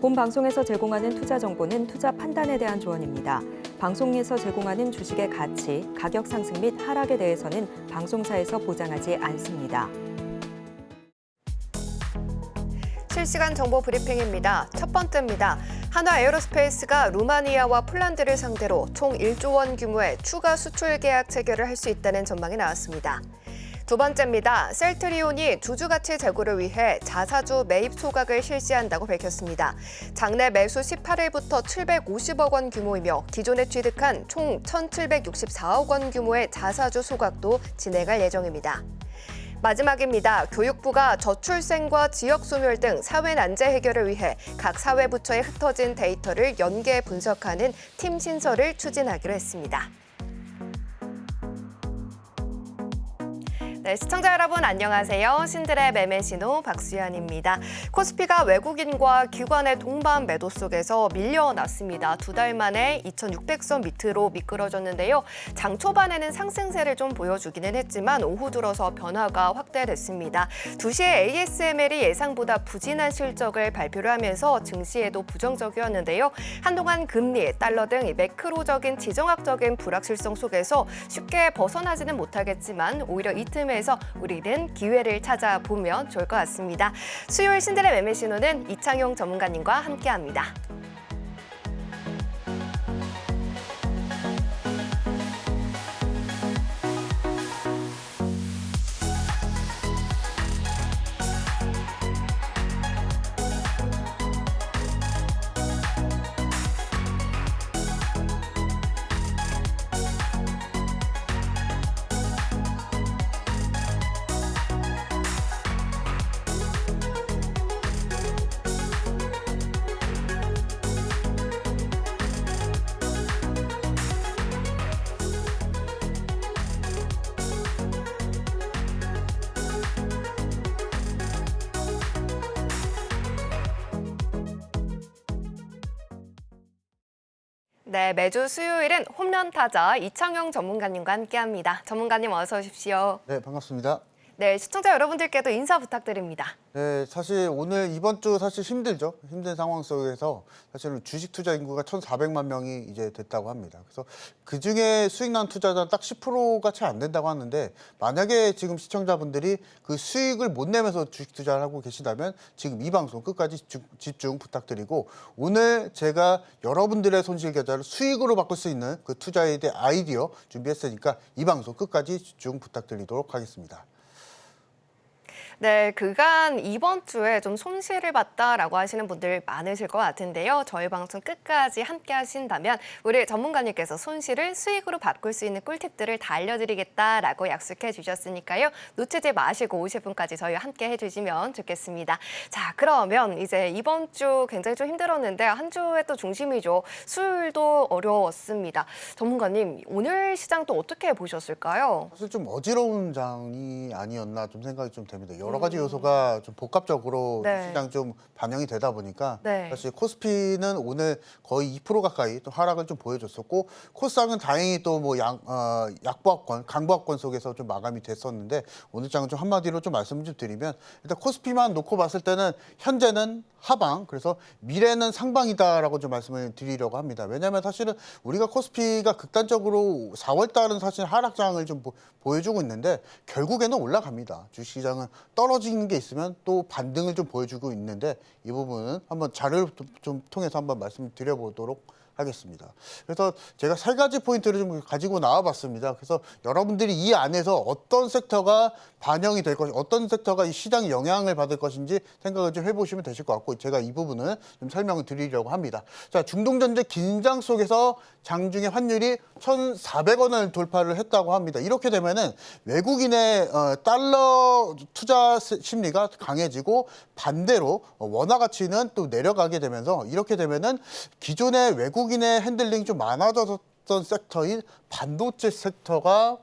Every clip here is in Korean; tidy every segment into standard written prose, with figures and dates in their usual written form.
본 방송에서 제공하는 투자 정보는 투자 판단에 대한 조언입니다. 방송에서 제공하는 주식의 가치, 가격 상승 및 하락에 대해서는 방송사에서 보장하지 않습니다. 실시간 정보 브리핑입니다. 첫 번째입니다. 한화에어로스페이스가 루마니아와 폴란드를 상대로 총 1조 원 규모의 추가 수출 계약 체결을 할 수 있다는 전망이 나왔습니다. 두 번째입니다. 셀트리온이 주주가치 제고를 위해 자사주 매입 소각을 실시한다고 밝혔습니다. 장내 매수 18일부터 750억 원 규모이며 기존에 취득한 총 1,764억 원 규모의 자사주 소각도 진행할 예정입니다. 마지막입니다. 교육부가 저출생과 지역소멸 등 사회 난제 해결을 위해 각 사회부처에 흩어진 데이터를 연계 분석하는 팀 신설을 추진하기로 했습니다. 네, 시청자 여러분 안녕하세요. 신들의 매매 신호 박수연입니다. 코스피가 외국인과 기관의 동반 매도 속에서 밀려났습니다. 2달 만에 2,600선 밑으로 미끄러졌는데요. 장 초반에는 상승세를 좀 보여주기는 했지만 오후 들어서 변화가 확대됐습니다. 2시에 ASML이 예상보다 부진한 실적을 발표를 하면서 증시에도 부정적이었는데요. 한동안 금리, 달러 등 매크로적인 지정학적인 불확실성 속에서 쉽게 벗어나지는 못하겠지만 오히려 이 틈에서 우리는 기회를 찾아보면 좋을 것 같습니다. 수요일 신들의 매매 신호는 이창용 전문가님과 함께합니다. 네, 매주 수요일은 홈런 타자 이창용 전문가님과 함께합니다. 전문가님 어서 오십시오. 네, 반갑습니다. 네, 시청자 여러분들께도 인사 부탁드립니다. 네, 사실 오늘 이번 주 사실 힘들죠. 힘든 상황 속에서 사실은 주식 투자 인구가 1,400만 명이 이제 됐다고 합니다. 그래서 그중에 수익 난 투자자 딱 10%가 채 안 된다고 하는데 만약에 지금 시청자분들이 그 수익을 못 내면서 주식 투자를 하고 계시다면 지금 이 방송 끝까지 집중 부탁드리고 오늘 제가 여러분들의 손실 계좌를 수익으로 바꿀 수 있는 그 투자에 대한 아이디어 준비했으니까 이 방송 끝까지 집중 부탁드리도록 하겠습니다. 네, 그간 이번 주에 좀 손실을 봤다라고 하시는 분들 많으실 것 같은데요. 저희 방송 끝까지 함께 하신다면 우리 전문가님께서 손실을 수익으로 바꿀 수 있는 꿀팁들을 다 알려드리겠다라고 약속해 주셨으니까요. 놓치지 마시고 50분까지 저희와 함께 해주시면 좋겠습니다. 자, 그러면 이제 이번 주 굉장히 좀 힘들었는데 한 주의 또 중심이죠. 수요일도 어려웠습니다. 전문가님, 오늘 시장 또 어떻게 보셨을까요? 사실 좀 어지러운 장이 아니었나 좀 생각이 좀 됩니다. 여러 가지 요소가 좀 복합적으로 네. 시장 좀 반영이 되다 보니까 네. 사실 코스피는 오늘 거의 2% 가까이 또 하락을 좀 보여줬었고 코스닥은 다행히 또 뭐 약보합권, 강보합권 속에서 좀 마감이 됐었는데 오늘 장은 좀 한마디로 좀 말씀을 좀 드리면 일단 코스피만 놓고 봤을 때는 현재는 하방, 그래서 미래는 상방이다라고 좀 말씀을 드리려고 합니다. 왜냐하면 사실은 우리가 코스피가 극단적으로 4월 달은 사실 하락장을 좀 보여주고 있는데 결국에는 올라갑니다. 주식시장은 떨어지는 게 있으면 또 반등을 좀 보여주고 있는데 이 부분은 한번 자료를 좀 통해서 한번 말씀드려보도록 하겠습니다. 그래서 제가 3가지 포인트를 좀 가지고 나와봤습니다. 그래서 여러분들이 이 안에서 어떤 섹터가 반영이 될 것인지, 어떤 섹터가 이 시장에 영향을 받을 것인지 생각을 좀 해보시면 되실 것 같고 제가 이 부분은 좀 설명을 드리려고 합니다. 자, 중동전쟁 긴장 속에서 장중에 환율이 1,400원을 돌파를 했다고 합니다. 이렇게 되면은 외국인의 달러 투자 심리가 강해지고 반대로 원화 가치는 또 내려가게 되면서 이렇게 되면은 기존의 외국인의 핸들링이 좀 많아졌던 섹터인 반도체 섹터가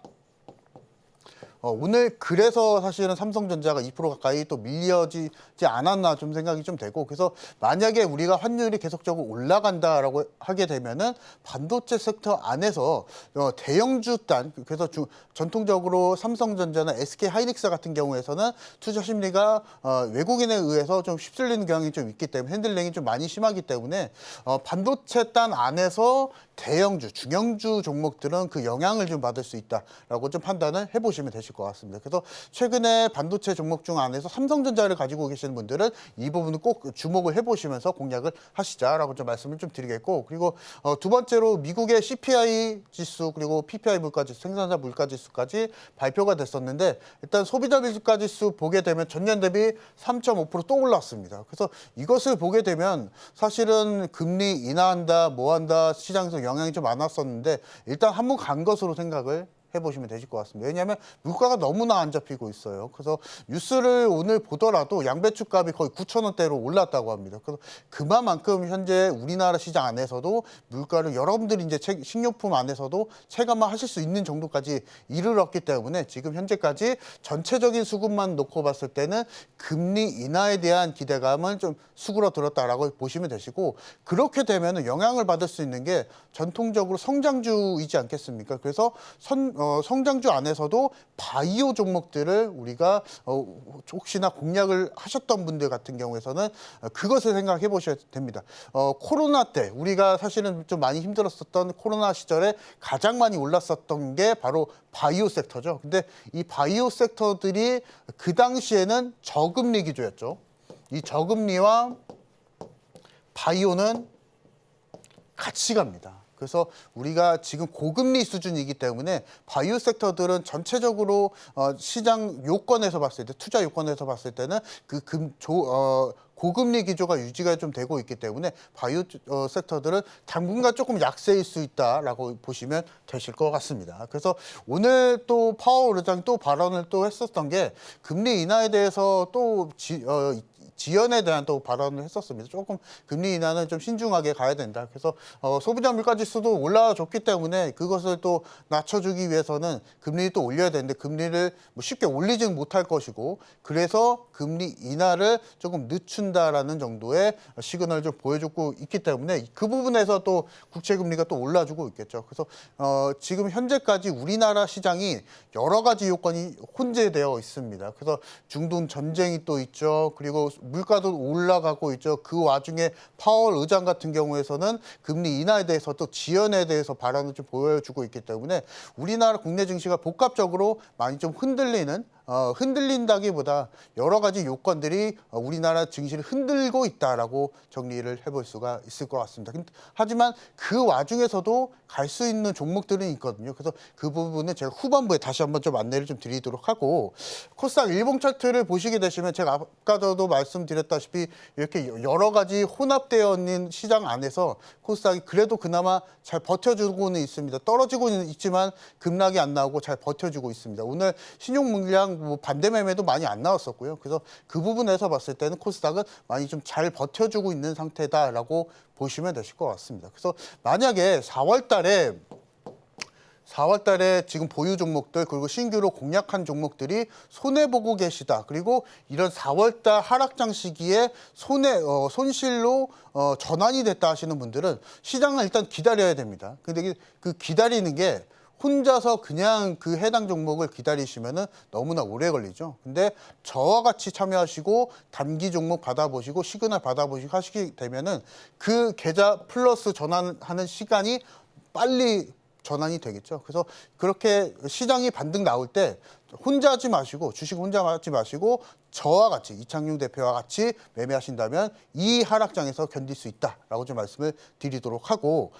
오늘 그래서 사실은 삼성전자가 2% 가까이 또 밀려지지 않았나 좀 생각이 좀 되고, 그래서 만약에 우리가 환율이 계속적으로 올라간다라고 하게 되면은 반도체 섹터 안에서 대형주단, 그래서 전통적으로 삼성전자나 SK 하이닉스 같은 경우에서는 투자 심리가 외국인에 의해서 좀 휩쓸리는 경향이 좀 있기 때문에, 핸들링이 좀 많이 심하기 때문에 반도체 단 안에서 대형주, 중형주 종목들은 그 영향을 좀 받을 수 있다라고 좀 판단을 해보시면 되실 것 같습니다. 그래서 최근에 반도체 종목 중 안에서 삼성전자를 가지고 계시는 분들은 이 부분을 꼭 주목을 해보시면서 공략을 하시자라고 좀 말씀을 좀 드리겠고, 그리고 두 번째로 미국의 CPI 지수 그리고 PPI 물가지수, 생산자 물가지수까지 발표가 됐었는데, 일단 소비자 물가지수 보게 되면 전년 대비 3.5% 또 올랐습니다. 그래서 이것을 보게 되면 사실은 금리 인하한다, 뭐한다 시장에서 영향이 좀 많았었는데 일단 한번 간 것으로 생각을 해보시면 되실 것 같습니다. 왜냐하면 물가가 너무나 안 잡히고 있어요. 그래서 뉴스를 오늘 보더라도 양배추 값이 거의 9,000원대로 올랐다고 합니다. 그래서 그만큼 현재 우리나라 시장 안에서도 물가를 여러분들이 이제 식료품 안에서도 체감하실 수 있는 정도까지 이르렀기 때문에 지금 현재까지 전체적인 수급만 놓고 봤을 때는 금리 인하에 대한 기대감은 좀 수그러들었다라고 보시면 되시고, 그렇게 되면 영향을 받을 수 있는 게 전통적으로 성장주이지 않겠습니까? 그래서 성장주 안에서도 바이오 종목들을 우리가 혹시나 공략을 하셨던 분들 같은 경우에서는 그것을 생각해 보셔야 됩니다. 코로나 때 우리가 사실은 좀 많이 힘들었었던 코로나 시절에 가장 많이 올랐었던 게 바로 바이오 섹터죠. 근데 이 바이오 섹터들이 그 당시에는 저금리 기조였죠. 이 저금리와 바이오는 같이 갑니다. 그래서 우리가 지금 고금리 수준이기 때문에 바이오 섹터들은 전체적으로 시장 요건에서 봤을 때, 투자 요건에서 봤을 때는 고금리 기조가 유지가 좀 되고 있기 때문에 바이오 섹터들은 당분간 조금 약세일 수 있다라고 보시면 되실 것 같습니다. 그래서 오늘 또 파월 의장이 또 발언을 또 했었던 게 금리 인하에 대해서 또 지연에 대한 또 발언을 했었습니다. 조금 금리 인하는 좀 신중하게 가야 된다. 그래서 소비자 물가지수도 올라줬기 때문에 그것을 또 낮춰주기 위해서는 금리를 또 올려야 되는데 금리를 뭐 쉽게 올리지는 못할 것이고, 그래서 금리 인하를 조금 늦춘다라는 정도의 시그널을 좀 보여주고 있기 때문에 그 부분에서 또 국채금리가 또 올라주고 있겠죠. 그래서 지금 현재까지 우리나라 시장이 여러 가지 요건이 혼재되어 있습니다. 그래서 중동 전쟁이 또 있죠. 그리고 물가도 올라가고 있죠. 그 와중에 파월 의장 같은 경우에서는 금리 인하에 대해서 또 지연에 대해서 발언을 좀 보여주고 있기 때문에 우리나라 국내 증시가 복합적으로 많이 좀 흔들린다기보다 여러 가지 요건들이 우리나라 증시를 흔들고 있다라고 정리를 해볼 수가 있을 것 같습니다. 하지만 그 와중에서도 갈 수 있는 종목들은 있거든요. 그래서 그 부분은 제가 후반부에 다시 한번 좀 안내를 좀 드리도록 하고, 코스닥 일봉 차트를 보시게 되시면 제가 아까도 말씀드렸다시피 이렇게 여러 가지 혼합되어 있는 시장 안에서 코스닥이 그래도 그나마 잘 버텨주고는 있습니다. 떨어지고는 있지만 급락이 안 나오고 잘 버텨주고 있습니다. 오늘 신용 물량 반대 매매도 많이 안 나왔었고요. 그래서 그 부분에서 봤을 때는 코스닥은 많이 좀 잘 버텨주고 있는 상태다라고 보시면 되실 것 같습니다. 그래서 만약에 4월 달에 지금 보유 종목들 그리고 신규로 공략한 종목들이 손해보고 계시다. 그리고 이런 4월달 하락장 시기에 손실로 전환이 됐다 하시는 분들은 시장을 일단 기다려야 됩니다. 근데 그 기다리는 게 혼자서 그냥 그 해당 종목을 기다리시면은 너무나 오래 걸리죠. 근데 저와 같이 참여하시고 단기 종목 받아보시고 시그널 받아보시고 하시게 되면은 그 계좌 플러스 전환하는 시간이 빨리 전환이 되겠죠. 그래서 그렇게 시장이 반등 나올 때 혼자 하지 마시고, 주식 혼자 하지 마시고 저와 같이, 이창용 대표와 같이 매매하신다면 이 하락장에서 견딜 수 있다라고 좀 말씀을 드리도록 하고,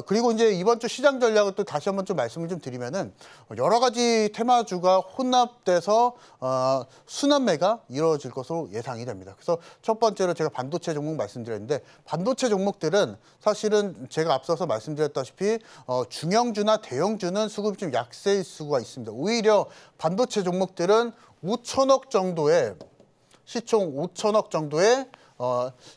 그리고 이제 이번 주 시장 전략을 또 다시 한번 좀 말씀을 좀 드리면은 여러 가지 테마주가 혼합돼서 순환매가 이루어질 것으로 예상이 됩니다. 그래서 첫 번째로 제가 반도체 종목 말씀드렸는데, 반도체 종목들은 사실은 제가 앞서서 말씀드렸다시피 중형주나 대형주는 수급이 좀 약세일 수가 있습니다. 오히려 반도체 종목들은 5천억 정도의 시총 5천억 정도의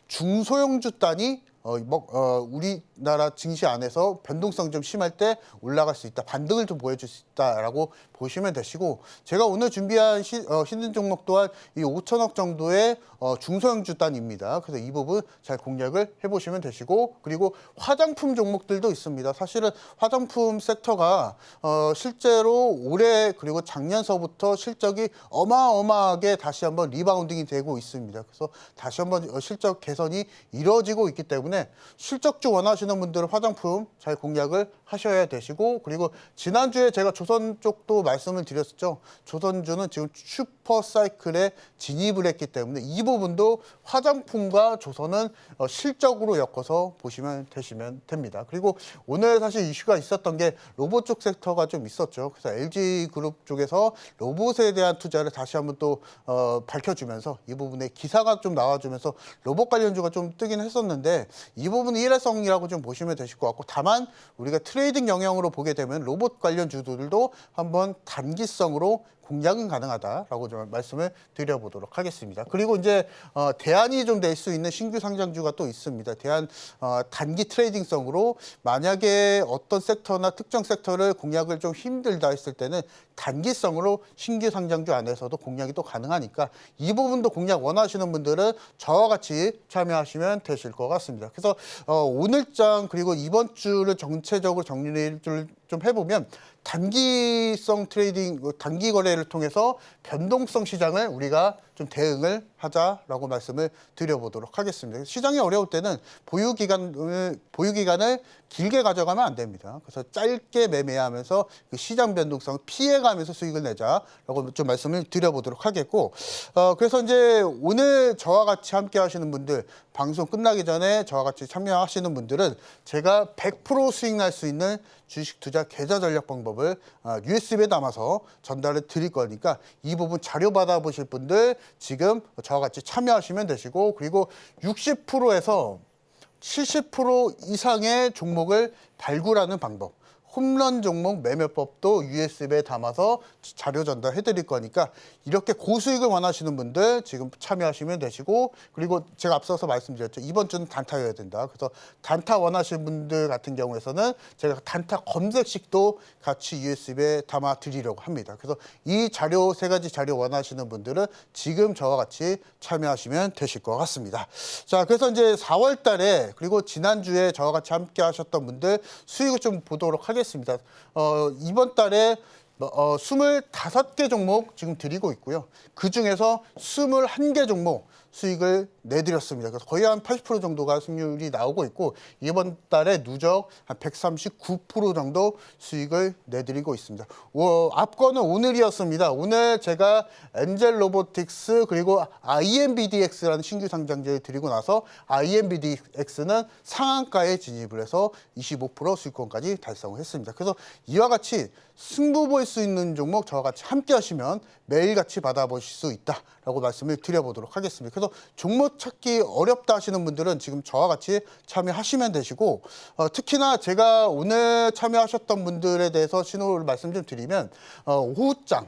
중소형주 단이 우리나라 증시 안에서 변동성 좀 심할 때 올라갈 수 있다, 반등을 좀 보여줄 수 있다라고 보시면 되시고, 제가 오늘 준비한 힘든 종목 또한 이 5천억 정도의 중소형주 단입니다. 그래서 이 부분 잘 공략을 해보시면 되시고, 그리고 화장품 종목들도 있습니다. 사실은 화장품 섹터가 실제로 올해 그리고 작년서부터 실적이 어마어마하게 다시 한번 리바운딩이 되고 있습니다. 그래서 다시 한번 실적 개선이 이루어지고 있기 때문에 실적주 원하시는 분들은 화장품 잘 공략을 하셔야 되시고, 그리고 지난주에 제가 조선 쪽도 말씀을 드렸었죠. 조선주는 지금 슈퍼 사이클에 진입을 했기 때문에 이 부분도 화장품과 조선은 실적으로 엮어서 보시면 됩니다. 그리고 오늘 사실 이슈가 있었던 게 로봇 쪽 섹터가 좀 있었죠. 그래서 LG그룹 쪽에서 로봇에 대한 투자를 다시 한번 또 밝혀주면서 이 부분에 기사가 좀 나와주면서 로봇 관련주가 좀 뜨긴 했었는데, 이 부분은 일회성이라고 좀 보시면 되실 것 같고, 다만 우리가 트레이딩 영역으로 보게 되면 로봇 관련주들도 한번 단기성으로 공략은 가능하다라고 좀 말씀을 드려보도록 하겠습니다. 그리고 이제 대안이 좀 될 수 있는 신규 상장주가 또 있습니다. 대안 단기 트레이딩성으로 만약에 어떤 섹터나 특정 섹터를 공략을 좀 힘들다 했을 때는 단기성으로 신규 상장주 안에서도 공략이 또 가능하니까 이 부분도 공략 원하시는 분들은 저와 같이 참여하시면 되실 것 같습니다. 그래서 오늘장 그리고 이번 주를 전체적으로 정리를 좀 해보면, 단기성 트레이딩, 단기 거래를 통해서 변동성 시장을 우리가 좀 대응을 하자라고 말씀을 드려보도록 하겠습니다. 시장이 어려울 때는 보유 기간을 길게 가져가면 안 됩니다. 그래서 짧게 매매하면서 그 시장 변동성을 피해가면서 수익을 내자라고 좀 말씀을 드려보도록 하겠고, 그래서 이제 오늘 저와 같이 함께 하시는 분들, 방송 끝나기 전에 저와 같이 참여하시는 분들은 제가 100% 수익 날 수 있는 주식 투자 계좌 전략 방법을 USB에 담아서 전달을 드릴 거니까 이 부분 자료 받아보실 분들 지금 저와 같이 참여하시면 되시고, 그리고 60%에서 70% 이상의 종목을 발굴하는 방법, 홈런 종목 매매법도 USB에 담아서 자료 전달해 드릴 거니까 이렇게 고수익을 원하시는 분들 지금 참여하시면 되시고, 그리고 제가 앞서서 말씀드렸죠. 이번 주는 단타여야 된다. 그래서 단타 원하시는 분들 같은 경우에서는 제가 단타 검색식도 같이 USB에 담아 드리려고 합니다. 그래서 이 자료, 세 가지 자료 원하시는 분들은 지금 저와 같이 참여하시면 되실 것 같습니다. 자, 그래서 이제 4월 달에 그리고 지난주에 저와 같이 함께 하셨던 분들 수익을 좀 보도록 하겠습니다. 이번 달에 25개 종목 지금 드리고 있고요. 그중에서 21개 종목 수익을 내드렸습니다. 그래서 거의 한 80% 정도가 수익률이 나오고 있고, 이번 달에 누적 한 139% 정도 수익을 내드리고 있습니다. 앞거는 오늘이었습니다. 오늘 제가 엔젤 로보틱스 그리고 IMBDX라는 신규 상장제를 드리고 나서 IMBDX는 상한가에 진입을 해서 25% 수익권까지 달성을 했습니다. 그래서 이와 같이 승부 볼 수 있는 종목 저와 같이 함께 하시면 매일같이 받아보실 수 있다라고 말씀을 드려보도록 하겠습니다. 그래서 종목 찾기 어렵다 하시는 분들은 지금 저와 같이 참여하시면 되시고, 특히나 제가 오늘 참여하셨던 분들에 대해서 신호를 말씀 좀 드리면, 오후장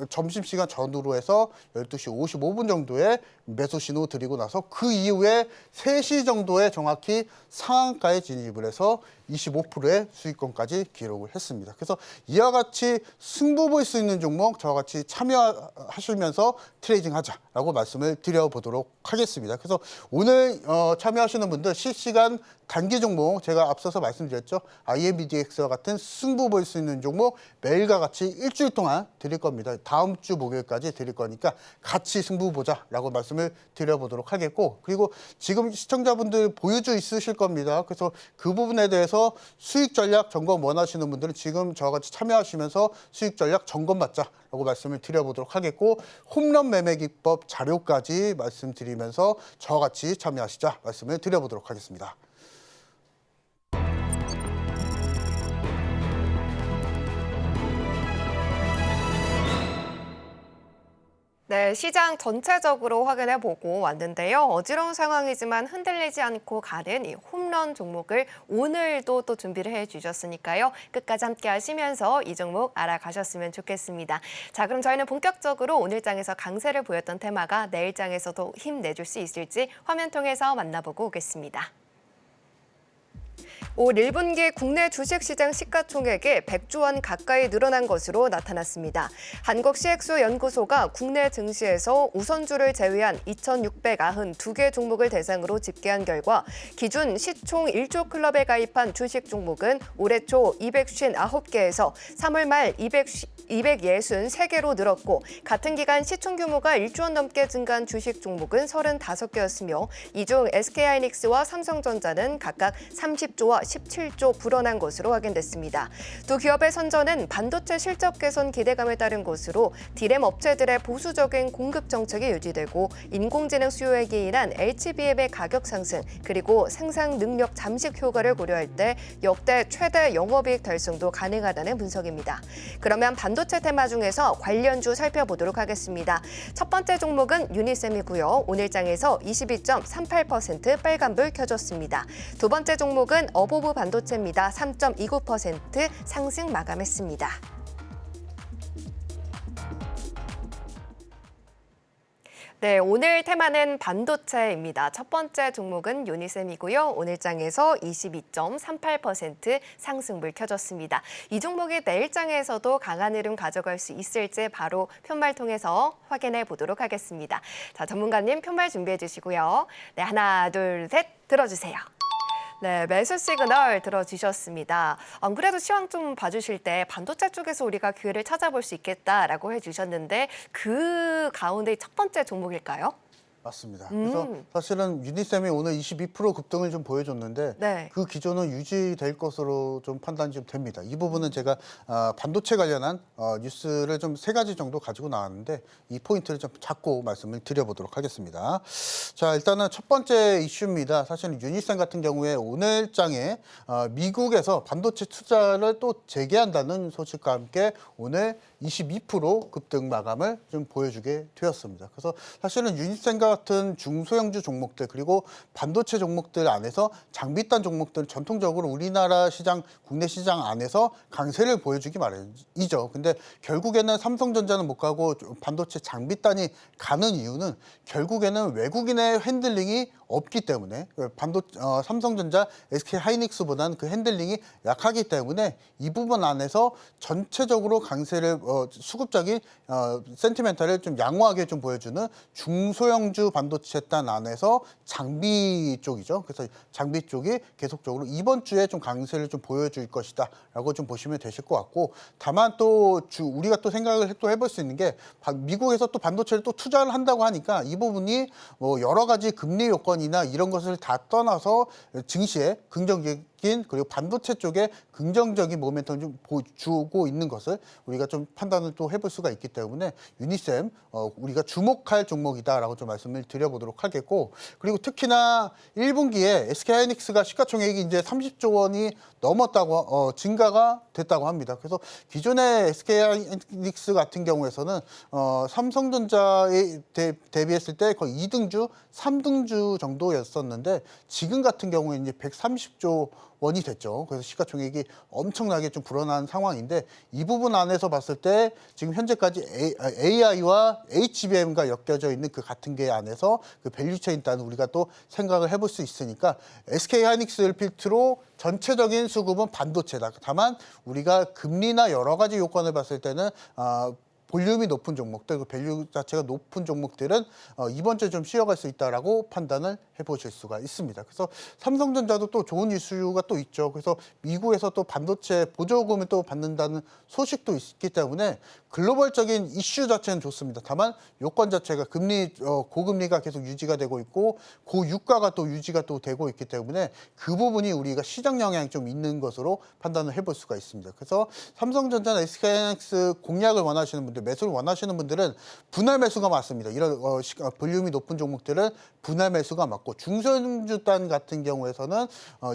점심시간 전후로 해서 12시 55분 정도에 매수 신호 드리고 나서 그 이후에 3시 정도에 정확히 상한가에 진입을 해서 25%의 수익권까지 기록을 했습니다. 그래서 이와 같이 승부 볼 수 있는 종목 저와 같이 참여하시면서 트레이딩 하자라고 말씀을 드려보도록 하겠습니다. 그래서 오늘 참여하시는 분들 실시간 단기 종목 제가 앞서서 말씀드렸죠. IMBDX와 같은 승부 볼 수 있는 종목 매일과 같이 일주일 동안 드릴 겁니다. 다음 주 목요일까지 드릴 거니까 같이 승부 보자라고 말씀을 드려보도록 하겠고, 그리고 지금 시청자분들 보유주 있으실 겁니다. 그래서 그 부분에 대해서 수익 전략 점검 원하시는 분들은 지금 저와 같이 참여하시면서 수익 전략 점검 받자라고 말씀을 드려보도록 하겠고, 홈런 매매 기법 자료까지 말씀드리면서 저와 같이 참여하시자 말씀을 드려보도록 하겠습니다. 네, 시장 전체적으로 확인해 보고 왔는데요. 어지러운 상황이지만 흔들리지 않고 가는 이 홈런 종목을 오늘도 또 준비를 해 주셨으니까요. 끝까지 함께 하시면서 이 종목 알아가셨으면 좋겠습니다. 자, 그럼 저희는 본격적으로 오늘장에서 강세를 보였던 테마가 내일장에서도 힘내줄 수 있을지 화면 통해서 만나보고 오겠습니다. 올 1분기 국내 주식시장 시가총액이 100조 원 가까이 늘어난 것으로 나타났습니다. 한국CX연구소가 국내 증시에서 우선주를 제외한 2,692개 종목을 대상으로 집계한 결과 기준 시총 1조 클럽에 가입한 주식 종목은 올해 초 259개에서 3월 말 263개로 늘었고 같은 기간 시총 규모가 1조 원 넘게 증가한 주식 종목은 35개였으며 이 중 SK하이닉스와 삼성전자는 각각 30조와 17조 불어난 것으로 확인됐습니다. 두 기업의 선전은 반도체 실적 개선 기대감에 따른 것으로 디램 업체들의 보수적인 공급 정책이 유지되고 인공지능 수요에 기인한 HBM의 가격 상승 그리고 생산 능력 잠식 효과를 고려할 때 역대 최대 영업이익 달성도 가능하다는 분석입니다. 그러면 반도체 테마 중에서 관련주 살펴보도록 하겠습니다. 첫 번째 종목은 유니셈이고요. 오늘장에서 22.38% 빨간불 켜졌습니다. 두 번째 종목은 어보브 반도체입니다. 3.29% 상승 마감했습니다. 네, 오늘 테마는 반도체입니다. 첫 번째 종목은 유니셈이고요. 오늘장에서 22.38% 상승불 켜졌습니다. 이 종목이 내일장에서도 강한 흐름 가져갈 수 있을지 바로 편말 통해서 확인해 보도록 하겠습니다. 자, 전문가님 편말 준비해 주시고요. 네, 하나, 둘, 셋 들어주세요. 네, 매수 시그널 들어주셨습니다. 안 그래도 시황 좀 봐주실 때 반도체 쪽에서 우리가 기회를 찾아볼 수 있겠다라고 해주셨는데 그 가운데 첫 번째 종목일까요? 맞습니다. 그래서 사실은 유니셈이 오늘 22% 급등을 좀 보여줬는데 네. 그 기조는 유지될 것으로 좀 판단이 좀 됩니다. 이 부분은 제가 반도체 관련한 뉴스를 좀 3가지 정도 가지고 나왔는데 이 포인트를 좀 잡고 말씀을 드려보도록 하겠습니다. 자, 일단은 첫 번째 이슈입니다. 사실은 유니셈 같은 경우에 오늘장에 미국에서 반도체 투자를 또 재개한다는 소식과 함께 오늘 22% 급등 마감을 좀 보여주게 되었습니다. 그래서 사실은 유니셈과 같은 중소형주 종목들 그리고 반도체 종목들 안에서 장비단 종목들은 전통적으로 우리나라 시장, 국내 시장 안에서 강세를 보여주기 마련이죠. 근데 결국에는 삼성전자는 못 가고 반도체 장비단이 가는 이유는 결국에는 외국인의 핸들링이 없기 때문에 삼성전자, SK하이닉스보다는 그 핸들링이 약하기 때문에 이 부분 안에서 전체적으로 강세를 수급적인 센티멘탈을 좀 양호하게 좀 보여주는 중소형주 반도체단 안에서 장비 쪽이죠. 그래서 장비 쪽이 계속적으로 이번 주에 좀 강세를 좀 보여줄 것이다라고 좀 보시면 되실 것 같고 다만 또 우리가 또 생각을 또 해볼 수 있는 게 미국에서 또 반도체를 또 투자를 한다고 하니까 이 부분이 뭐 여러 가지 금리 요건이나 이런 것을 다 떠나서 증시에 긍정적인 그리고 반도체 쪽에 긍정적인 모멘텀을 좀 주고 있는 것을 우리가 좀 판단을 또 해볼 수가 있기 때문에 유니셈 우리가 주목할 종목이다라고 좀 말씀을 드려보도록 하겠고 그리고 특히나 1분기에 SK하이닉스가 시가총액이 이제 30조 원이 넘었다고 증가가 됐다고 합니다. 그래서 기존의 SK하이닉스 같은 경우에서는 삼성전자에 대비했을 때 거의 2등주, 3등주 정도였었는데 지금 같은 경우에 이제 130조 원이 됐죠. 그래서 시가총액이 엄청나게 좀 불어난 상황인데 이 부분 안에서 봤을 때 지금 현재까지 AI와 HBM과 엮여져 있는 그 같은 게 안에서 그 밸류체인 따는 우리가 또 생각을 해볼 수 있으니까 SK하이닉스를 필두로 전체적인 수급은 반도체다. 다만 우리가 금리나 여러 가지 요건을 봤을 때는 볼륨이 높은 종목들, 그 밸류 자체가 높은 종목들은 이번 주에 좀 쉬어갈 수 있다라고 판단을 해보실 수가 있습니다. 그래서 삼성전자도 또 좋은 이슈가 또 있죠. 그래서 미국에서 또 반도체 보조금을 또 받는다는 소식도 있기 때문에 글로벌적인 이슈 자체는 좋습니다. 다만 요건 자체가 고금리가 계속 유지가 되고 있고 고유가가 또 유지가 또 되고 있기 때문에 그 부분이 우리가 시장 영향이 좀 있는 것으로 판단을 해볼 수가 있습니다. 그래서 삼성전자나 SK하이닉스 공략을 원하시는 분들 매수를 원하시는 분들은 분할 매수가 맞습니다. 이런 볼륨이 높은 종목들은 분할 매수가 맞고 중소형주단 같은 경우에서는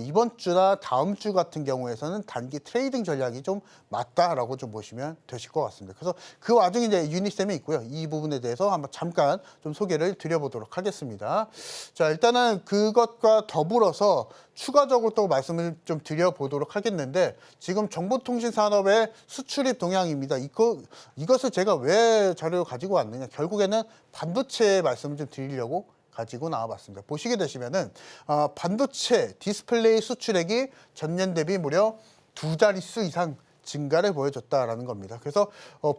이번 주나 다음 주 같은 경우에서는 단기 트레이딩 전략이 좀 맞다라고 좀 보시면 되실 것 같습니다. 그래서 그 와중에 이제 유니셈이 있고요. 이 부분에 대해서 한번 잠깐 좀 소개를 드려보도록 하겠습니다. 자, 일단은 그것과 더불어서 추가적으로 또 말씀을 좀 드려보도록 하겠는데 지금 정보통신 산업의 수출입 동향입니다. 이것을 제가 왜 자료를 가지고 왔느냐. 결국에는 반도체 말씀을 좀 드리려고 가지고 나와봤습니다. 보시게 되시면은 반도체 디스플레이 수출액이 전년 대비 무려 2자릿수 이상 증가를 보여줬다라는 겁니다. 그래서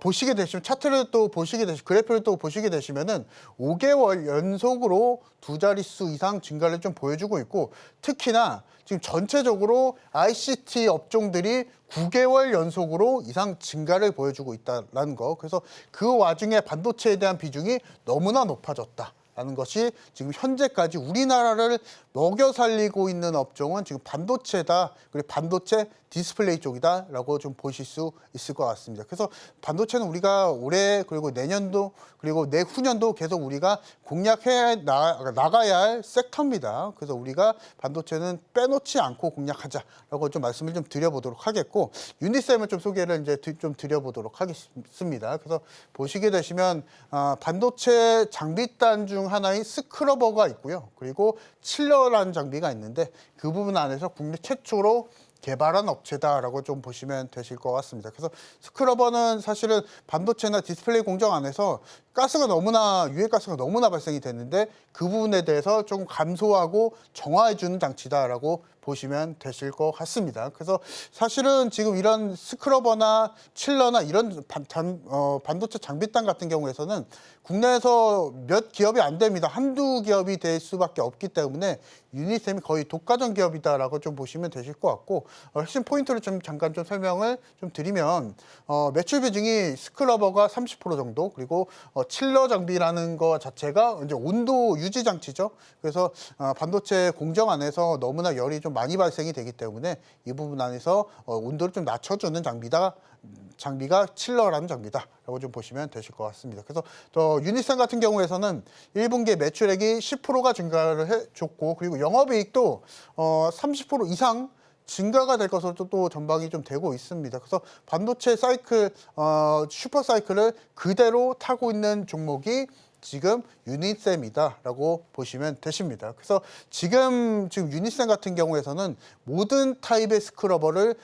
보시게 되시면 차트를 또 보시게 되시 그래프를 또 보시게 되시면은 5개월 연속으로 2자릿수 이상 증가를 좀 보여주고 있고 특히나 지금 전체적으로 ICT 업종들이 9개월 연속으로 이상 증가를 보여주고 있다라는 거. 그래서 그 와중에 반도체에 대한 비중이 너무나 높아졌다. 라는 것이 지금 현재까지 우리나라를 먹여 살리고 있는 업종은 지금 반도체다. 그리고 반도체 디스플레이 쪽이다라고 좀 보실 수 있을 것 같습니다. 그래서 반도체는 우리가 올해 그리고 내년도 그리고 내후년도 계속 우리가 공략해 나가야 할 섹터입니다. 그래서 우리가 반도체는 빼놓지 않고 공략하자라고 좀 말씀을 좀 드려보도록 하겠고 유니셈을 좀 소개를 이제 좀 드려보도록 하겠습니다. 그래서 보시게 되시면 반도체 장비단 중 하나인 스크러버가 있고요. 그리고 칠러라는 장비가 있는데 그 부분 안에서 국내 최초로 개발한 업체다라고 좀 보시면 되실 것 같습니다. 그래서 스크러버는 사실은 반도체나 디스플레이 공정 안에서 유해가스가 너무나 발생이 됐는데 그 부분에 대해서 좀 감소하고 정화해주는 장치다라고 보시면 되실 것 같습니다. 그래서 사실은 지금 이런 스크러버나 칠러나 이런 반도체 장비단 같은 경우에서는 국내에서 몇 기업이 안 됩니다. 한두 기업이 될 수밖에 없기 때문에 유니셈이 거의 독과점 기업이다라고 좀 보시면 되실 것 같고 핵심 포인트를 좀 잠깐 좀 설명을 좀 드리면 매출 비중이 스크러버가 30% 정도 그리고 칠러 장비라는 거 자체가 이제 온도 유지 장치죠. 그래서 반도체 공정 안에서 너무나 열이 좀 많이 발생이 되기 때문에 이 부분 안에서 온도를 좀 낮춰주는 장비가 칠러라는 장비다라고 좀 보시면 되실 것 같습니다. 그래서 유니셈 같은 경우에서는 1분기 매출액이 10%가 증가를 해줬고 그리고 영업이익도 30% 이상 증가가 될 것으로 또 전망이 좀 되고 있습니다. 그래서 반도체 사이클, 슈퍼 사이클을 그대로 타고 있는 종목이 지금 유니셈이다라고 보시면 되십니다. 그래서 지금 유니셈 같은 경우에서는 모든 타입의 스크러버를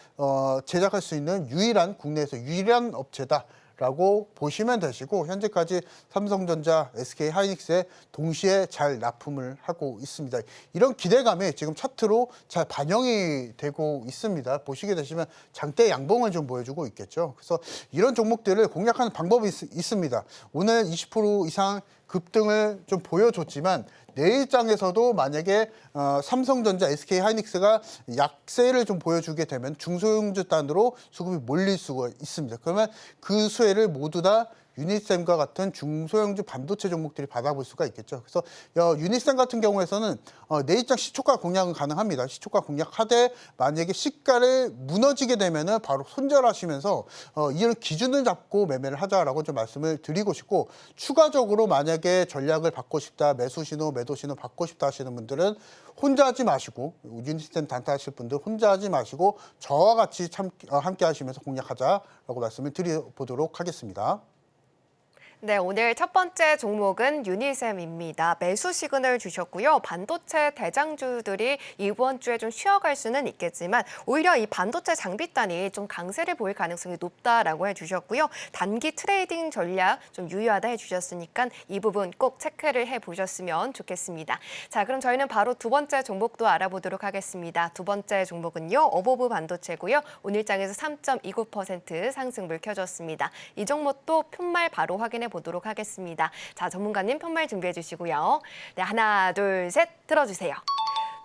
제작할 수 있는 국내에서 유일한 업체다라고 보시면 되시고 현재까지 삼성전자, SK 하이닉스에 동시에 잘 납품을 하고 있습니다. 이런 기대감이 지금 차트로 잘 반영이 되고 있습니다. 보시게 되시면 장대 양봉을 좀 보여주고 있겠죠. 그래서 이런 종목들을 공략하는 방법이 있습니다. 오늘 20% 이상 급등을 좀 보여줬지만 내일장에서도 만약에 삼성전자, SK 하이닉스가 약세를 좀 보여주게 되면 중소형주 단으로 수급이 몰릴 수가 있습니다. 그러면 그 수혜를 모두 다 유니셈과 같은 중소형주 반도체 종목들이 받아볼 수가 있겠죠. 그래서 유니셈 같은 경우에서는 내일장 시초가 공략은 가능합니다. 시초가 공략하되 만약에 시가를 무너지게 되면은 바로 손절하시면서 이런 기준을 잡고 매매를 하자라고 좀 말씀을 드리고 싶고 추가적으로 만약에 전략을 받고 싶다, 매수 신호, 매도 신호 받고 싶다 하시는 분들은 혼자 하지 마시고 유니셈 단타하실 분들 혼자 하지 마시고 저와 같이 함께 하시면서 공략하자라고 말씀을 드려보도록 하겠습니다. 네, 오늘 첫 번째 종목은 유니셈입니다. 매수 시그널 주셨고요. 반도체 대장주들이 이번 주에 좀 쉬어갈 수는 있겠지만 오히려 이 반도체 장비단이 좀 강세를 보일 가능성이 높다라고 해주셨고요. 단기 트레이딩 전략 좀 유효하다 해주셨으니까 이 부분 꼭 체크를 해보셨으면 좋겠습니다. 자, 그럼 저희는 바로 두 번째 종목도 알아보도록 하겠습니다. 두 번째 종목은요. 어보브 반도체고요. 오늘장에서 3.29% 상승물 켜졌습니다. 이 종목도 편말 바로 확인해 보도록 하겠습니다. 자, 전문가님 편말 준비해 주시고요. 네, 하나, 둘, 셋 들어주세요.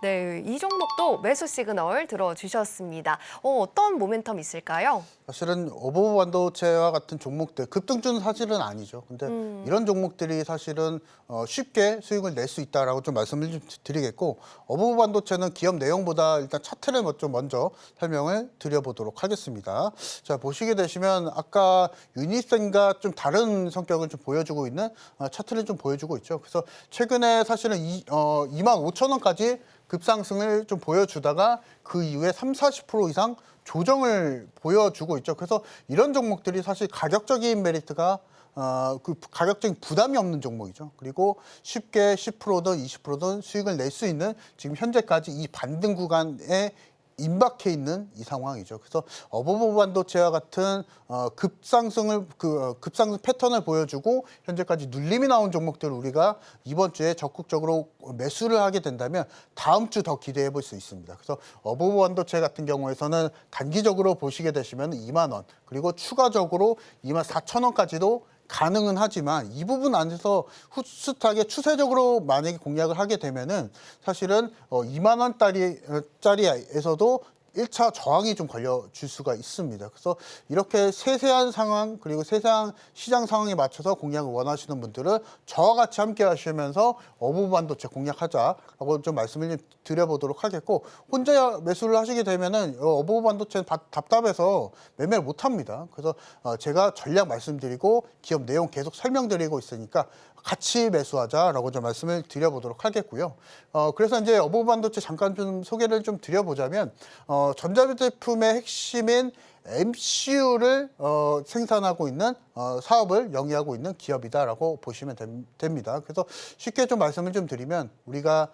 네, 이 종목도 매수 시그널 들어주셨습니다. 어떤 모멘텀 있을까요? 사실은 어버브 반도체와 같은 종목들 급등주는 사실은 아니죠. 근데 이런 종목들이 사실은 쉽게 수익을 낼 수 있다라고 좀 말씀을 좀 드리겠고, 어버브 반도체는 기업 내용보다 일단 차트를 좀 먼저 설명을 드려보도록 하겠습니다. 자, 보시게 되시면 아까 유니센과 좀 다른 성격을 좀 보여주고 있는 차트를 좀 보여주고 있죠. 그래서 최근에 사실은 25,000원까지 급상승을 좀 보여주다가 그 이후에 30-40% 이상 조정을 보여주고 있죠. 그래서 이런 종목들이 사실 가격적인 메리트가 그 가격적인 부담이 없는 종목이죠. 그리고 쉽게 10%든 20%든 수익을 낼 수 있는 지금 현재까지 이 반등 구간에 임박해 있는 이 상황이죠. 그래서 어버브 반도체와 같은 급상승 패턴을 보여주고 현재까지 눌림이 나온 종목들을 우리가 이번 주에 적극적으로 매수를 하게 된다면 다음 주 더 기대해 볼 수 있습니다. 그래서 어버브 반도체 같은 경우에서는 단기적으로 보시게 되시면 2만 원, 그리고 추가적으로 24,000원까지도 가능은 하지만 이 부분 안에서 후스하게 추세적으로 만약에 공략을 하게 되면은 사실은 2만 원짜리에서도 1차 저항이 좀 걸려줄 수가 있습니다. 그래서 이렇게 세세한 상황, 그리고 세세한 시장 상황에 맞춰서 공략을 원하시는 분들은 저와 같이 함께 하시면서 어버브 반도체 공략하자라고 좀 말씀을 좀 드려보도록 하겠고, 혼자 매수를 하시게 되면은 어버브 반도체는 답답해서 매매를 못 합니다. 그래서 제가 전략 말씀드리고 기업 내용 계속 설명드리고 있으니까 같이 매수하자라고 좀 말씀을 드려보도록 하겠고요. 그래서 이제 어버브 반도체 잠깐 좀 소개를 좀 드려보자면, 전자제품의 핵심인 MCU를 생산하고 있는 사업을 영위하고 있는 기업이다라고 보시면 됩니다. 그래서 쉽게 좀 말씀을 좀 드리면, 우리가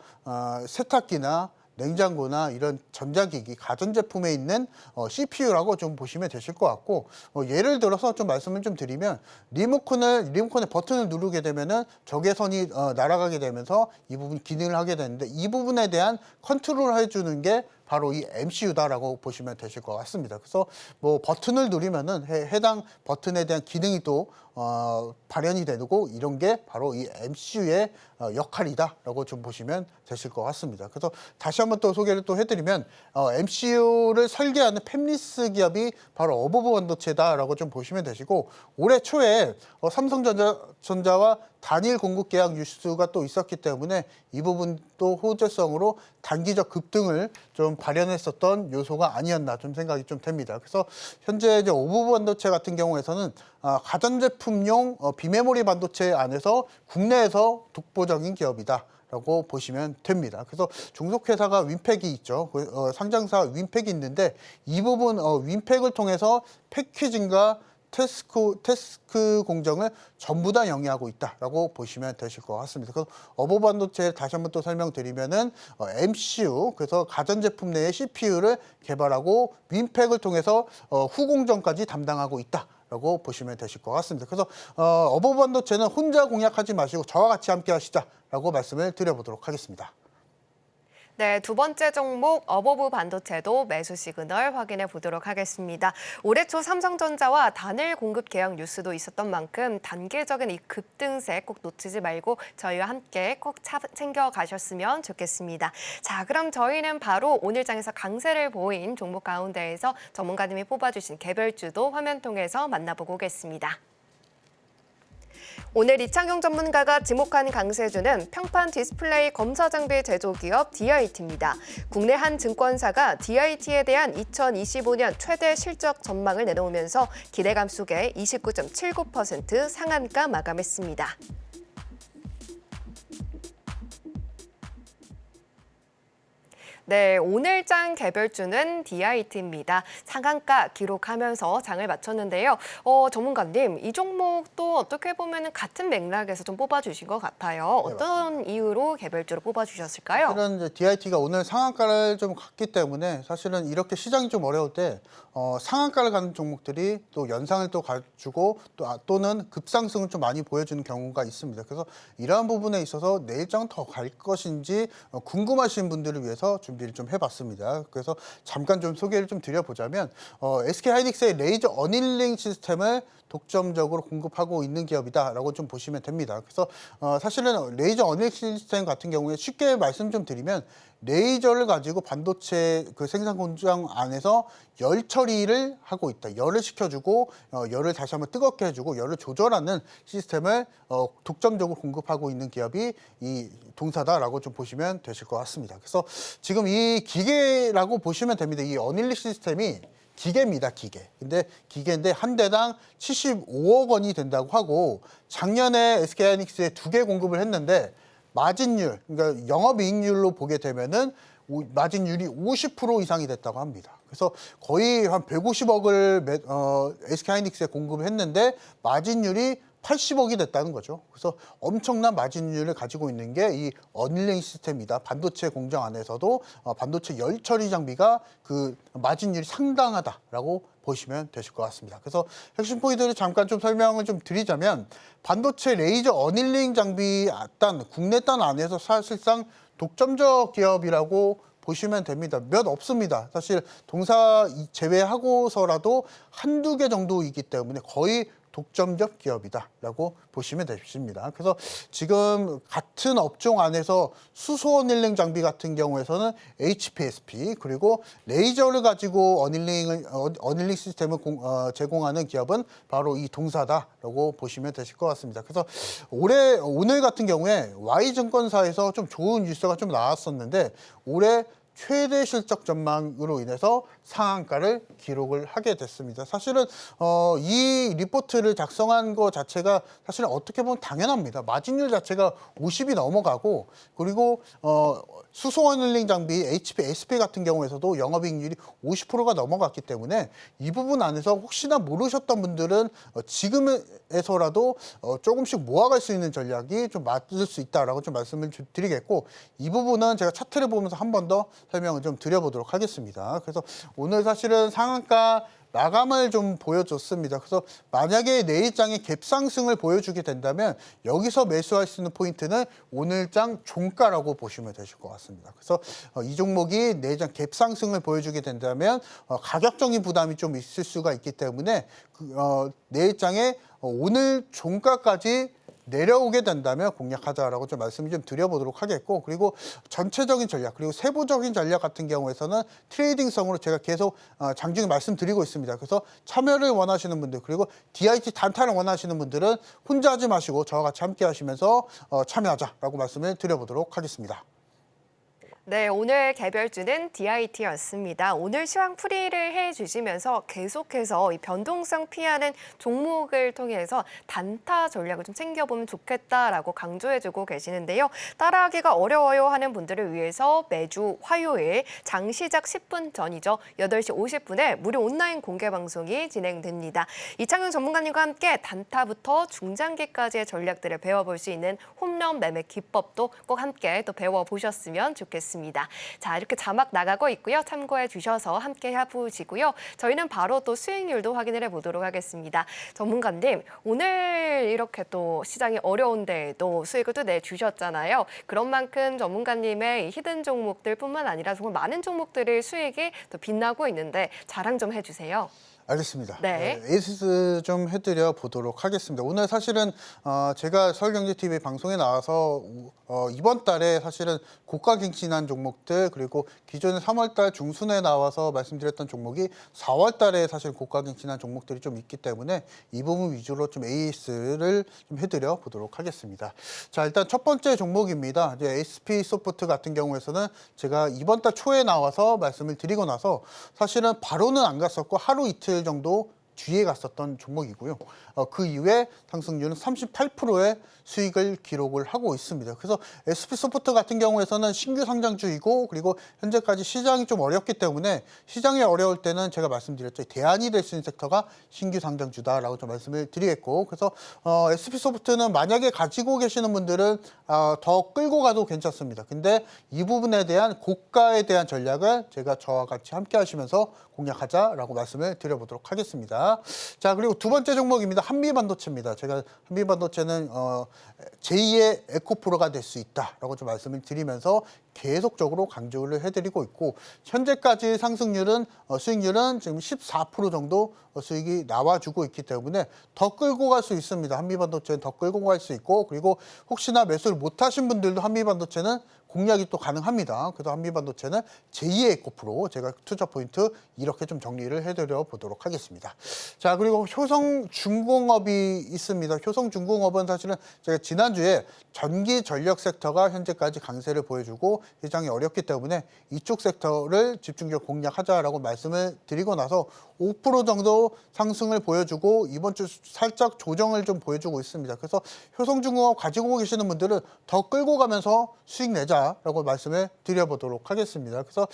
세탁기나 냉장고나 이런 전자기기, 가전제품에 있는 CPU라고 좀 보시면 되실 것 같고, 예를 들어서 좀 말씀을 좀 드리면, 리모컨의 버튼을 누르게 되면은 적외선이 날아가게 되면서 이 부분 기능을 하게 되는데, 이 부분에 대한 컨트롤을 해주는 게 바로 이 MCU다라고 보시면 되실 것 같습니다. 그래서 뭐 버튼을 누르면은 해당 버튼에 대한 기능이 또 발현이 되고, 이런 게 바로 이 MCU의 역할이다라고 좀 보시면 되실 것 같습니다. 그래서 다시 한번 또 소개를 또 해드리면, MCU를 설계하는 팹리스 기업이 바로 어버브 반도체다라고 좀 보시면 되시고, 올해 초에 삼성전자와 단일 공급 계약 뉴스가 또 있었기 때문에 이 부분도 호재성으로 단기적 급등을 좀 발현했었던 요소가 아니었나 좀 생각이 좀 됩니다. 그래서 현재 이제 어버브 반도체 같은 경우에서는 가전제품용 비메모리 반도체 안에서 국내에서 독보적인 기업이다 라고 보시면 됩니다. 그래서 종속회사가 윈팩이 있죠. 상장사 윈팩이 있는데, 이 부분 윈팩을 통해서 패키징과 테스크 공정을 전부 다 영위하고 있다라고 보시면 되실 것 같습니다. 그래서 어버브 반도체 다시 한번 또 설명드리면은 MCU, 그래서 가전제품 내의 CPU를 개발하고 윈팩을 통해서 후공정까지 담당하고 있다라고 보시면 되실 것 같습니다. 그래서 어버브 반도체는 혼자 공략하지 마시고 저와 같이 함께 하시자라고 말씀을 드려보도록 하겠습니다. 네, 두 번째 종목 어버브 반도체도 매수 시그널 확인해 보도록 하겠습니다. 올해 초 삼성전자와 단일 공급 계약 뉴스도 있었던 만큼 단계적인 이 급등세 꼭 놓치지 말고 저희와 함께 꼭 챙겨 가셨으면 좋겠습니다. 자, 그럼 저희는 바로 오늘 장에서 강세를 보인 종목 가운데에서 전문가님이 뽑아주신 개별주도 화면 통해서 만나보고 오겠습니다. 오늘 이창용 전문가가 지목한 강세주는 평판 디스플레이 검사 장비 제조기업 DIT입니다. 국내 한 증권사가 DIT에 대한 2025년 최대 실적 전망을 내놓으면서 기대감 속에 29.79% 상한가 마감했습니다. 네, 오늘 장 개별주는 DIT입니다. 상한가 기록하면서 장을 마쳤는데요. 전문가님, 이 종목도 어떻게 보면 같은 맥락에서 좀 뽑아주신 것 같아요. 어떤 이유로 개별주로 뽑아주셨을까요? 사실은 이제 DIT가 오늘 상한가를 좀 갔기 때문에, 사실은 이렇게 시장이 좀 어려울 때 상한가를 가는 종목들이 또 연상을 또 가지고 또는 급상승을 좀 많이 보여주는 경우가 있습니다. 그래서 이러한 부분에 있어서 내일장 더 갈 것인지 궁금하신 분들을 위해서 준비를 좀 해봤습니다. 그래서 잠깐 좀 소개를 좀 드려보자면, SK 하이닉스의 레이저 어닐링 시스템을 독점적으로 공급하고 있는 기업이다라고 좀 보시면 됩니다. 그래서 사실은 레이저 어닝 시스템 같은 경우에 쉽게 말씀 좀 드리면 레이저를 가지고 반도체 그 생산 공장 안에서 열 처리를 하고 있다. 열을 식혀주고 열을 다시 한번 뜨겁게 해주고 열을 조절하는 시스템을 독점적으로 공급하고 있는 기업이 이 동사다라고 좀 보시면 되실 것 같습니다. 그래서 지금 이 기계라고 보시면 됩니다. 이 어닐리 시스템이 기계입니다, 기계. 근데 기계인데 한 대당 75억 원이 된다고 하고 작년에 SK하이닉스에 2개 공급을 했는데 마진율, 그러니까 영업이익률로 보게 되면은 마진율이 50% 이상이 됐다고 합니다. 그래서 거의 한 150억을 SK하이닉스에 공급을 했는데 마진율이 80억이 됐다는 거죠. 그래서 엄청난 마진율을 가지고 있는 게 이 어닐링 시스템이다. 반도체 공정 안에서도 반도체 열 처리 장비가 그 마진율이 상당하다라고 보시면 되실 것 같습니다. 그래서 핵심 포인트를 잠깐 좀 설명을 좀 드리자면 반도체 레이저 어닐링 장비 국내 단 안에서 사실상 독점적 기업이라고 보시면 됩니다. 몇 없습니다. 사실 동사 제외하고서라도 한두 개 정도이기 때문에 거의 독점적 기업이다라고 보시면 되십니다. 그래서 지금 같은 업종 안에서 수소 어닐링 장비 같은 경우에서는 HPSP 그리고 레이저를 가지고 어닐링 시스템을 제공하는 기업은 바로 이 동사다라고 보시면 되실 것 같습니다. 그래서 오늘 같은 경우에 Y증권사에서 좀 좋은 뉴스가 좀 나왔었는데 올해 최대 실적 전망으로 인해서 상한가를 기록을 하게 됐습니다. 사실은 이 리포트를 작성한 것 자체가 사실은 어떻게 보면 당연합니다. 마진율 자체가 50이 넘어가고 그리고 수소 어닐링 장비 HPSP 같은 경우에서도 영업이익률이 50%가 넘어갔기 때문에 이 부분 안에서 혹시나 모르셨던 분들은 지금에서라도 조금씩 모아갈 수 있는 전략이 좀 맞을 수 있다라고 좀 말씀을 드리겠고 이 부분은 제가 차트를 보면서 한 번 더 설명을 좀 드려보도록 하겠습니다. 그래서 오늘 사실은 상한가 마감을 좀 보여줬습니다. 그래서 만약에 내일장에 갭상승을 보여주게 된다면 여기서 매수할 수 있는 포인트는 오늘장 종가라고 보시면 되실 것 같습니다. 그래서 이 종목이 내일장 갭상승을 보여주게 된다면 가격적인 부담이 좀 있을 수가 있기 때문에 내일장에 오늘 종가까지 내려오게 된다면 공략하자라고 좀 말씀을 좀 드려보도록 하겠고 그리고 전체적인 전략 그리고 세부적인 전략 같은 경우에서는 트레이딩성으로 제가 계속 장중에 말씀드리고 있습니다. 그래서 참여를 원하시는 분들 그리고 DIT 단타를 원하시는 분들은 혼자 하지 마시고 저와 같이 함께 하시면서 참여하자라고 말씀을 드려보도록 하겠습니다. 네, 오늘 개별주는 DIT였습니다. 오늘 시황 풀이를 해주시면서 계속해서 이 변동성 피하는 종목을 통해서 단타 전략을 좀 챙겨보면 좋겠다라고 강조해주고 계시는데요. 따라하기가 어려워요 하는 분들을 위해서 매주 화요일 장 시작 10분 전이죠. 8시 50분에 무료 온라인 공개 방송이 진행됩니다. 이창용 전문가님과 함께 단타부터 중장기까지의 전략들을 배워볼 수 있는 홈런 매매 기법도 꼭 함께 또 배워보셨으면 좋겠습니다. 자, 이렇게 자막 나가고 있고요. 참고해 주셔서 함께 해보시고요. 저희는 바로 또 수익률도 확인을 해보도록 하겠습니다. 전문가님, 오늘 이렇게 또 시장이 어려운데도 수익을 또 내주셨잖아요. 그런 만큼 전문가님의 히든 종목들뿐만 아니라 정말 많은 종목들의 수익이 또 빛나고 있는데 자랑 좀 해주세요. 알겠습니다. 네. 에이스 좀 해드려 보도록 하겠습니다. 오늘 사실은 제가 서울경제TV 방송에 나와서 이번 달에 사실은 고가갱신한 종목들 그리고 기존에 3월 달 중순에 나와서 말씀드렸던 종목이 4월 달에 사실 고가갱신한 종목들이 좀 있기 때문에 이 부분 위주로 좀 에이스를 좀 해드려 보도록 하겠습니다. 자, 일단 첫 번째 종목입니다. 이제 SP소프트 같은 경우에서는 제가 이번 달 초에 나와서 말씀을 드리고 나서 사실은 바로는 안 갔었고 하루 이틀 정도 뒤에 갔었던 종목이고요. 그 이후에 상승률은 38%의 수익을 기록을 하고 있습니다. 그래서 SP소프트 같은 경우에서는 신규 상장주이고 그리고 현재까지 시장이 좀 어렵기 때문에 시장이 어려울 때는 제가 말씀드렸죠. 대안이 될 수 있는 섹터가 신규 상장주다라고 좀 말씀을 드리겠고 그래서 SP소프트는 만약에 가지고 계시는 분들은 더 끌고 가도 괜찮습니다. 근데 이 부분에 대한 고가에 대한 전략을 제가 저와 같이 함께 하시면서 공략하자라고 말씀을 드려보도록 하겠습니다. 자, 그리고 두 번째 종목입니다. 한미반도체입니다. 제가 한미반도체는 제2의 에코프로가 될 수 있다라고 좀 말씀을 드리면서 계속적으로 강조를 해드리고 있고 현재까지 상승률은 수익률은 지금 14% 정도 수익이 나와주고 있기 때문에 더 끌고 갈 수 있습니다. 한미반도체는 더 끌고 갈 수 있고 그리고 혹시나 매수를 못하신 분들도 한미반도체는 공략이 또 가능합니다. 그래서 한미반도체는 제2의 에코프로 제가 투자 포인트 이렇게 좀 정리를 해드려 보도록 하겠습니다. 자 그리고 효성중공업이 있습니다. 효성중공업은 사실은 제가 지난주에 전기 전력 섹터가 현재까지 강세를 보여주고 시장이 어렵기 때문에 이쪽 섹터를 집중적으로 공략하자라고 말씀을 드리고 나서 5% 정도 상승을 보여주고 이번 주 살짝 조정을 좀 보여주고 있습니다. 그래서 효성중공업 가지고 계시는 분들은 더 끌고 가면서 수익 내자라고 말씀을 드려보도록 하겠습니다. 그래서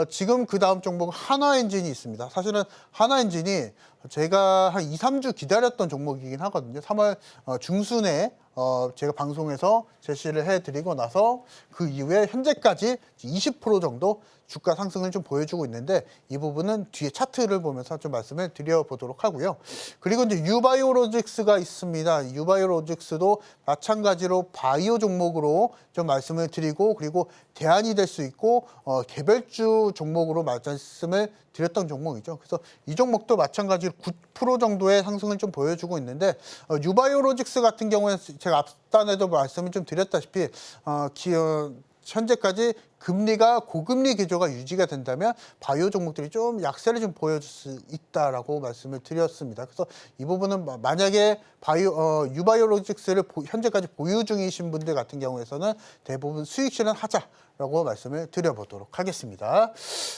지금 그 다음 종목 한화엔진이 있습니다. 사실은 한화엔진이 제가 한 2, 3주 기다렸던 종목이긴 하거든요. 3월 중순에 제가 방송에서 제시를 해드리고 나서 그 이후에 현재까지 20% 정도 주가 상승을 좀 보여주고 있는데 이 부분은 뒤에 차트를 보면서 좀 말씀을 드려보도록 하고요. 그리고 이제 유바이오로직스가 있습니다. 유바이오로직스도 마찬가지로 바이오 종목으로 좀 말씀을 드리고 그리고 대안이 될 수 있고 개별주 종목으로 말씀을 드렸던 종목이죠. 그래서 이 종목도 마찬가지로 9% 정도의 상승을 좀 보여주고 있는데 유바이오로직스 같은 경우에는 제가 앞단에도 말씀을 좀 드렸다시피 현재까지 금리가 고금리 기조가 유지가 된다면 바이오 종목들이 좀 약세를 좀 보여줄 수 있다라고 말씀을 드렸습니다. 그래서 이 부분은 만약에 유바이오로직스를 현재까지 보유 중이신 분들 같은 경우에서는 대부분 수익 실현하자라고 말씀을 드려보도록 하겠습니다.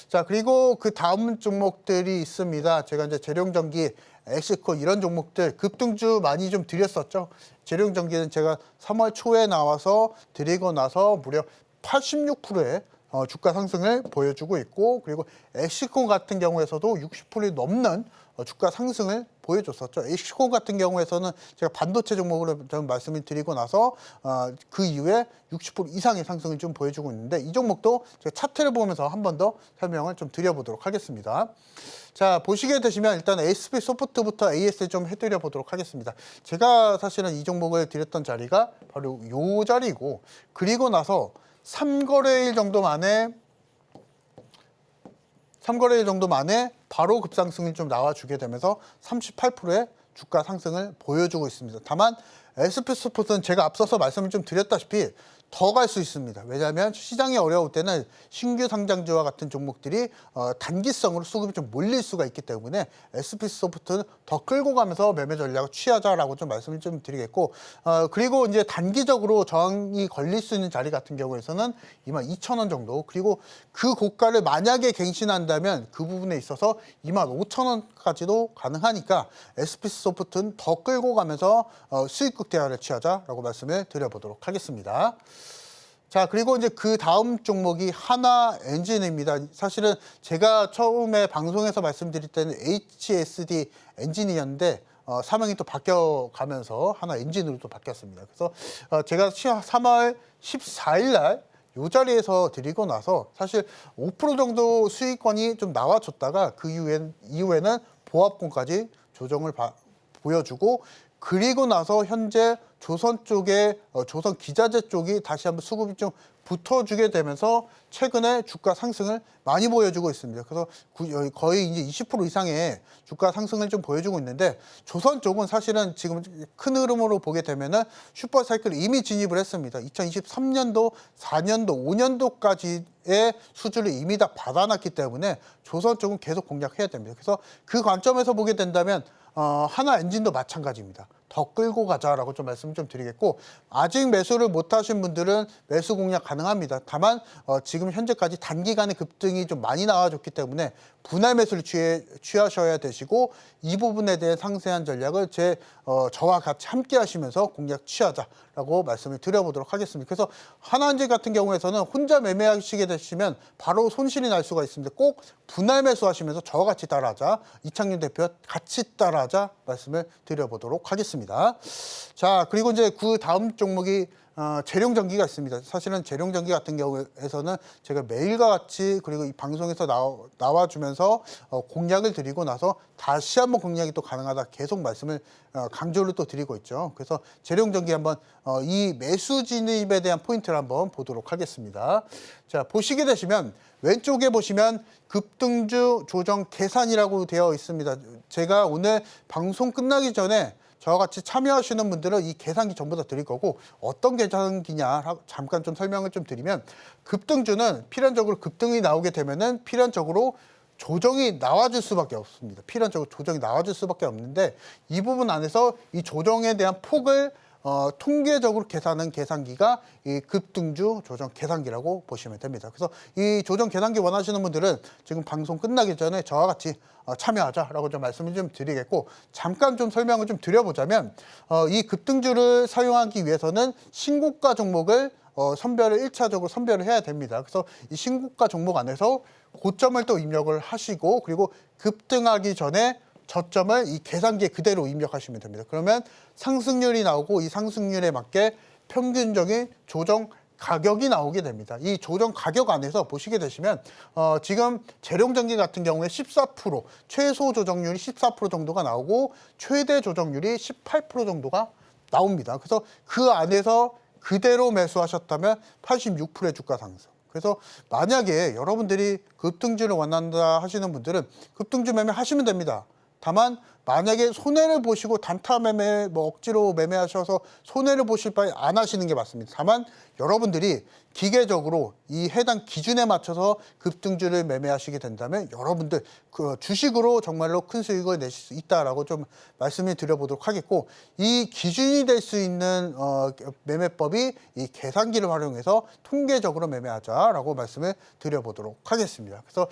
자 그리고 그 다음 종목들이 있습니다. 제가 이제 재룡전기, 엑시코 이런 종목들 급등주 많이 좀 드렸었죠. 재룡전기는 제가 3월 초에 나와서 드리고 나서 무려 86%의 주가 상승을 보여주고 있고 그리고 엑시코 같은 경우에서도 60% 넘는 주가 상승을 보여줬었죠. 엑시코 같은 경우에서는 제가 반도체 종목으로 좀 말씀을 드리고 나서 그 이후에 60% 이상의 상승을 좀 보여주고 있는데 이 종목도 제가 차트를 보면서 한 번 더 설명을 좀 드려보도록 하겠습니다. 자 보시게 되시면 일단 SP 소프트부터 AS 좀 해드려 보도록 하겠습니다. 제가 사실은 이 종목을 드렸던 자리가 바로 이 자리고 그리고 나서 3거래일 정도 만에 바로 급상승이 좀 나와주게 되면서 38%의 주가 상승을 보여주고 있습니다. 다만 SP소프트는 제가 앞서서 말씀을 좀 드렸다시피 더 갈 수 있습니다. 왜냐하면 시장이 어려울 때는 신규 상장주와 같은 종목들이 단기성으로 수급이 좀 몰릴 수가 있기 때문에 SP소프트는 더 끌고 가면서 매매 전략을 취하자라고 좀 말씀을 좀 드리겠고 그리고 이제 단기적으로 저항이 걸릴 수 있는 자리 같은 경우에서는 22,000원 정도 그리고 그 고가를 만약에 갱신한다면 그 부분에 있어서 25,000원까지도 가능하니까 SP소프트는 더 끌고 가면서 수익 대화를 취하자라고 말씀을 드려보도록 하겠습니다. 자 그리고 이제 그 다음 종목이 한화엔진입니다. 사실은 제가 처음에 방송에서 말씀드릴 때는 HSD 엔진이었는데 사명이 또 바뀌어가면서 한화엔진으로 또 바뀌었습니다. 그래서 제가 3월 14일 날 이 자리에서 드리고 나서 사실 5% 정도 수익권이 좀 나와줬다가 그 이후에는 보합권까지 조정을 보여주고 그리고 나서 현재 조선 쪽에 조선 기자재 쪽이 다시 한번 수급이 좀 붙어주게 되면서 최근에 주가 상승을 많이 보여주고 있습니다. 그래서 거의 이제 20% 이상의 주가 상승을 좀 보여주고 있는데 조선 쪽은 사실은 지금 큰 흐름으로 보게 되면은 슈퍼사이클 이미 진입을 했습니다. 2023년도, 4년도, 5년도까지의 수주를 이미 다 받아놨기 때문에 조선 쪽은 계속 공략해야 됩니다. 그래서 그 관점에서 보게 된다면 한화엔진도 마찬가지입니다. 더 끌고 가자라고 좀 말씀 좀 드리겠고 아직 매수를 못 하신 분들은 매수 공략 가능합니다. 다만 지금 현재까지 단기간에 급등이 좀 많이 나와줬기 때문에 분할 매수를 취하셔야 되시고 이 부분에 대해 상세한 전략을 저와 같이 함께 하시면서 공략 취하자라고 말씀을 드려보도록 하겠습니다. 그래서 한화엔진 같은 경우에서는 혼자 매매하시게 되시면 바로 손실이 날 수가 있습니다. 꼭 분할 매수하시면서 저와 같이 따라하자, 이창윤 대표 같이 따라하자 말씀을 드려보도록 하겠습니다. 자, 그리고 이제 그 다음 종목이 재룡전기가 있습니다. 사실은 재룡전기 같은 경우에서는 제가 매일과 같이 그리고 이 방송에서 나와주면서 공약을 드리고 나서 다시 한번 공약이 또 가능하다 계속 말씀을 강조를 또 드리고 있죠. 그래서 재룡전기 한번 이 매수 진입에 대한 포인트를 한번 보도록 하겠습니다. 자, 보시게 되시면 왼쪽에 보시면 급등주 조정 계산이라고 되어 있습니다. 제가 오늘 방송 끝나기 전에 저와 같이 참여하시는 분들은 이 계산기 전부 다 드릴 거고 어떤 계산기냐 잠깐 좀 설명을 좀 드리면 급등주는 필연적으로 급등이 나오게 되면은 필연적으로 조정이 나와줄 수밖에 없습니다. 필연적으로 조정이 나와줄 수밖에 없는데 이 부분 안에서 이 조정에 대한 폭을 통계적으로 계산하는 계산기가 이 급등주 조정 계산기라고 보시면 됩니다. 그래서 이 조정 계산기 원하시는 분들은 지금 방송 끝나기 전에 저와 같이 참여하자라고 좀 말씀을 좀 드리겠고 잠깐 좀 설명을 좀 드려보자면 이 급등주를 사용하기 위해서는 신고가 종목을 선별을 1차적으로 선별을 해야 됩니다. 그래서 이 신고가 종목 안에서 고점을 또 입력을 하시고 그리고 급등하기 전에 저점을 이 계산기에 그대로 입력하시면 됩니다. 그러면 상승률이 나오고 이 상승률에 맞게 평균적인 조정 가격이 나오게 됩니다. 이 조정 가격 안에서 보시게 되시면 지금 재룡전기 같은 경우에 14% 최소 조정률이 14% 정도가 나오고 최대 조정률이 18% 정도가 나옵니다. 그래서 그 안에서 그대로 매수하셨다면 86%의 주가 상승. 그래서 만약에 여러분들이 급등주를 원한다 하시는 분들은 급등주 매매 하시면 됩니다. 다만 만약에 손해를 보시고 단타 매매 억지로 매매하셔서 손해를 보실 바에 안 하시는 게 맞습니다. 다만 여러분들이 기계적으로 이 해당 기준에 맞춰서 급등주를 매매하시게 된다면 여러분들 그 주식으로 정말로 큰 수익을 내실 수 있다라고 좀 말씀을 드려보도록 하겠고 이 기준이 될 수 있는 매매법이 이 계산기를 활용해서 통계적으로 매매하자라고 말씀을 드려보도록 하겠습니다. 그래서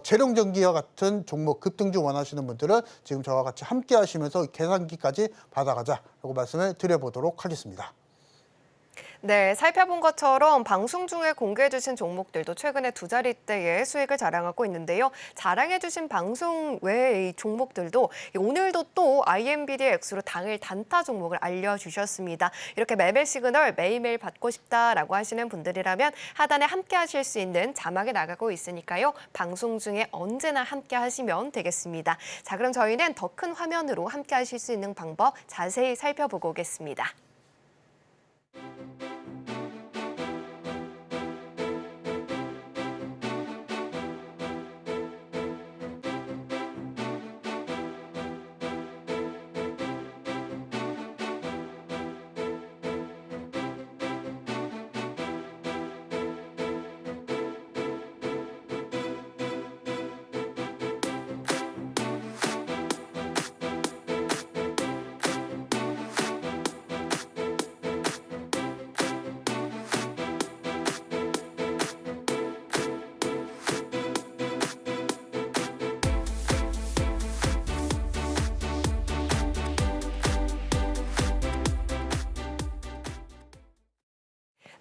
재룡전기와 같은 종목 급등주 원하시는 분들은 지금 저와 같이 함께 하시면서 계산기까지 받아가자라고 말씀을 드려보도록 하겠습니다. 네, 살펴본 것처럼 방송 중에 공개해주신 종목들도 최근에 두 자릿대의 수익을 자랑하고 있는데요. 자랑해주신 방송 외의 종목들도 오늘도 또 IMBDX로 당일 단타 종목을 알려주셨습니다. 이렇게 매매 시그널 매일매일 받고 싶다라고 하시는 분들이라면 하단에 함께 하실 수 있는 자막이 나가고 있으니까요. 방송 중에 언제나 함께 하시면 되겠습니다. 자, 그럼 저희는 더 큰 화면으로 함께 하실 수 있는 방법 자세히 살펴보고 오겠습니다.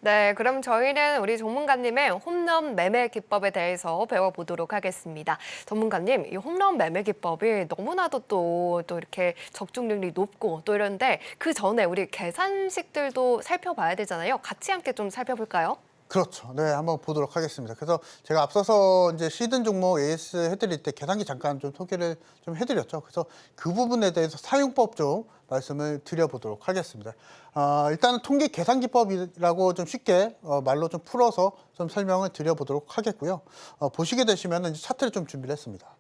네, 그럼 저희는 우리 전문가님의 홈런 매매 기법에 대해서 배워보도록 하겠습니다. 전문가님, 이 홈런 매매 기법이 너무나도 또 이렇게 적중률이 높고 또 이런데 그 전에 우리 계산식들도 살펴봐야 되잖아요. 같이 함께 좀 살펴볼까요? 그렇죠. 네, 한번 보도록 하겠습니다. 그래서 제가 앞서서 이제 시든 종목 AS 해드릴 때 계산기 잠깐 좀 소개를 좀 해드렸죠. 그래서 그 부분에 대해서 사용법 좀 말씀을 드려보도록 하겠습니다. 일단은 통계 계산기법이라고 좀 쉽게 말로 좀 풀어서 좀 설명을 드려보도록 하겠고요. 보시게 되시면 이제 차트를 좀 준비를 했습니다.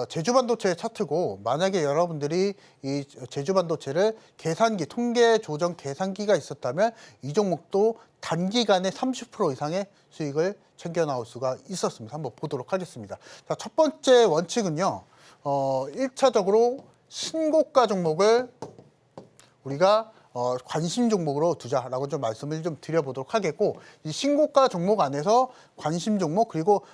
제주반도체의 차트고 만약에 여러분들이 이 제주반도체를 계산기, 통계 조정 계산기가 있었다면 이 종목도 단기간에 30% 이상의 수익을 챙겨 나올 수가 있었습니다. 한번 보도록 하겠습니다. 자, 첫 번째 원칙은요. 1차적으로 신고가 종목을 우리가 관심 종목으로 두자라고 좀 말씀을 좀 드려보도록 하겠고 이 신고가 종목 안에서 관심 종목 그리고